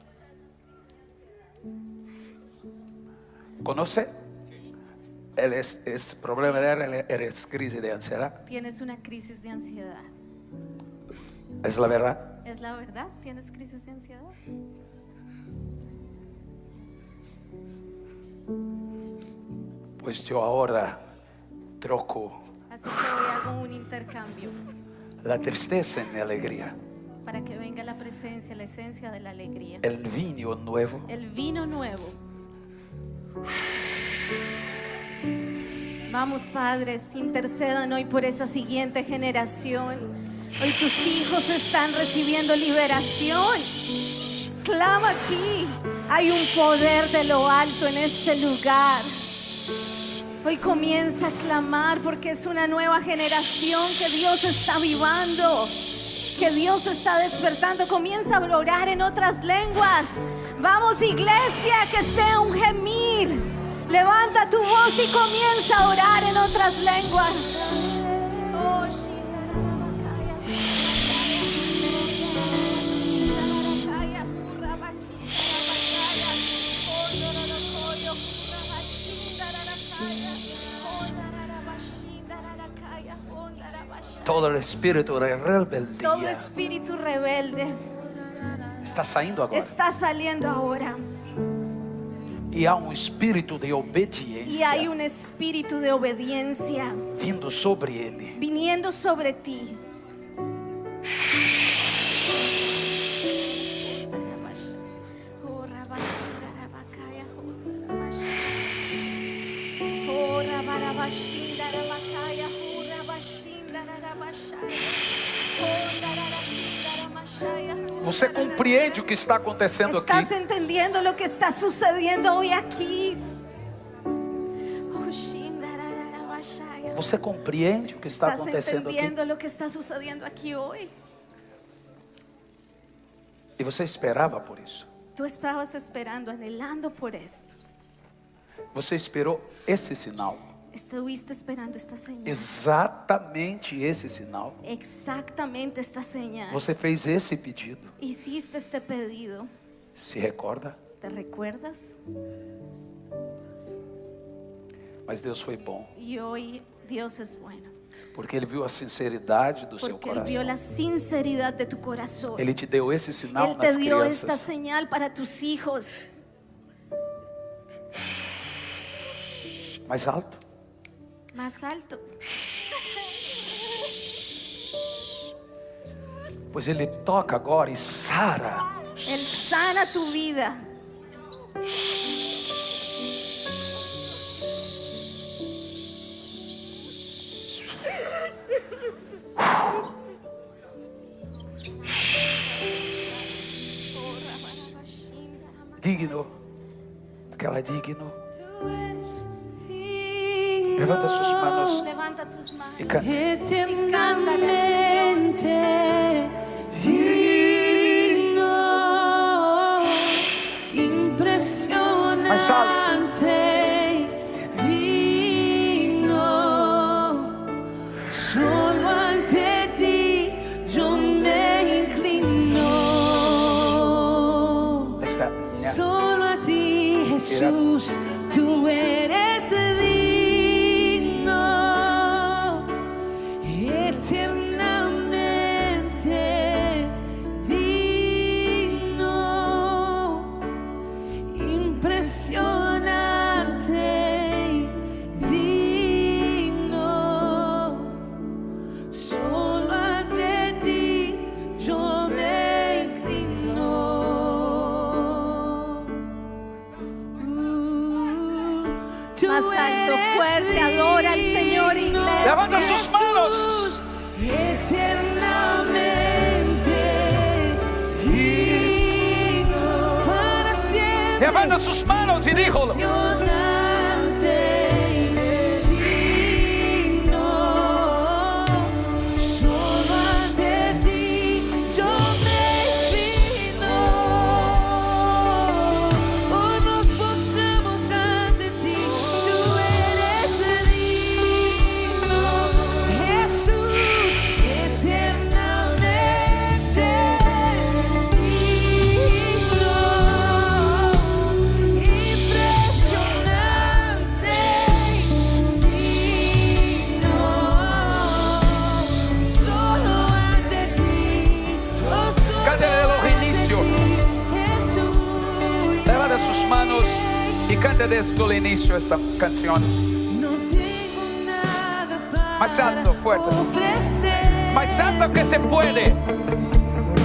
¿Conoce? El problema de él es crisis de ansiedad. Tienes una crisis de ansiedad. ¿Es la verdad? ¿Es la verdad? ¿Tienes crisis de ansiedad? Pues yo ahora troco Así que hoy hago un intercambio la tristeza en alegría. para que venga la presencia, la esencia de la alegría. El vino nuevo. El vino nuevo. Vamos, padres, intercedan hoy por esa siguiente generación. Hoy tus hijos están recibiendo liberación. Clama aquí. Hay un poder de lo alto en este lugar. Hoy comienza a clamar porque es una nueva generación que Dios está avivando, que Dios está despertando. Comienza a orar en otras lenguas. Vamos, iglesia, que sea un gemir. Levanta tu voz y comienza a orar en otras lenguas. Todo el espíritu de rebeldía. Todo espíritu rebelde está saindo agora. está saliendo ahora. E há espírito de obediência. Y hay un espíritu de obediencia vindo sobre ele. viniendo sobre ti. Você compreende o que está acontecendo aqui? ¿Estás entendiendo lo que está sucediendo hoy aquí? Você compreende o que está ¿Estás acontecendo aqui? entendiendo lo que está sucediendo aquí hoy? E você esperava por isso. Tú estabas esperando, anhelando por esto. Você esperou esse sinal. Estuviste esperando esta señal. Exatamente esse sinal. Exactamente esta señal. Você fez esse pedido. Hiciste este pedido. Se recorda? ¿Te recuerdas? Mas Deus foi bom. Y hoy Dios es bueno. Porque Ele viu a sinceridade do seu Porque Él vio coração. la sinceridad de tu corazón. Ele te deu esse sinal Él te nas dio esta crianças. señal para tus hijos. Mais alto. Más alto. Pois Ele toca agora e sara. Él sana tu vida. Digno. Porque ela é digno. Levanta suas manos Levanta tus manos e canta. y cántale al Señor. Mais alto. Solo ante ti yo me inclino. Esta minha. Solo a ti, Jesús, tú eres digno, eternamente digno, impresionante, digno. Solo ante ti yo me inclino. Tú Más alto, eres fuerte, adora al Señor, iglesia. Levanta sus manos. Eternamente digno, para siempre. Levanta sus manos y díjolo. Impresionante, digno, solo ante ti yo me inclino. Hoy nos postramos ante ti, tú eres digno, Jesús, eternamente digno, impresionante, digno, solo ante ti, oh, solo Cántale desde el inicio. Jesús. Levanta sus manos y cante desde el inicio esta canción. No tengo nada para Más alto, fuerte. ofrecer, Más alto que se puede. Lo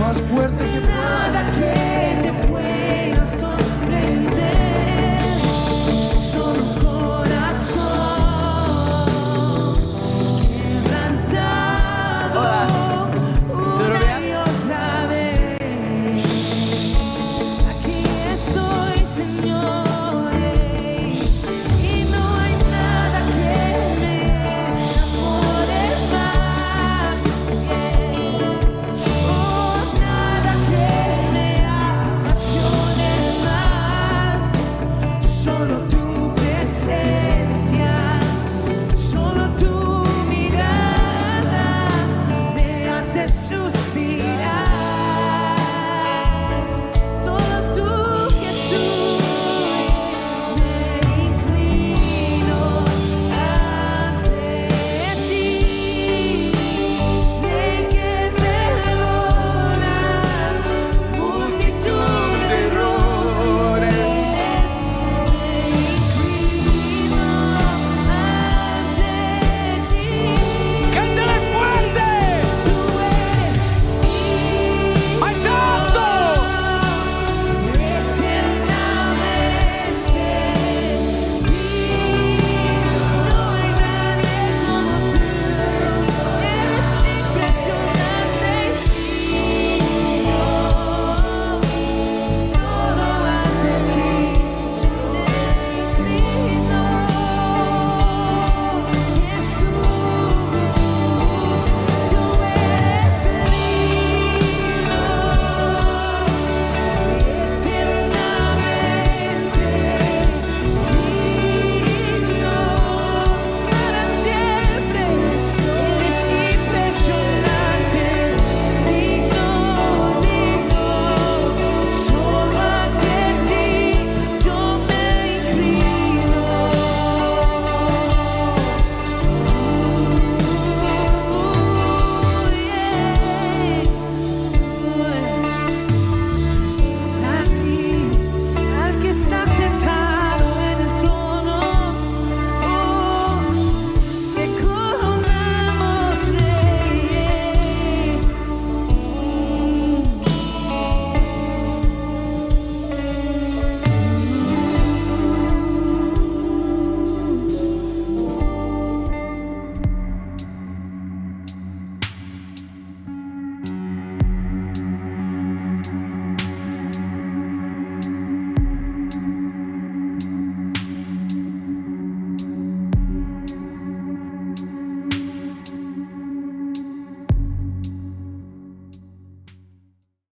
más fuerte que pueda. nada que te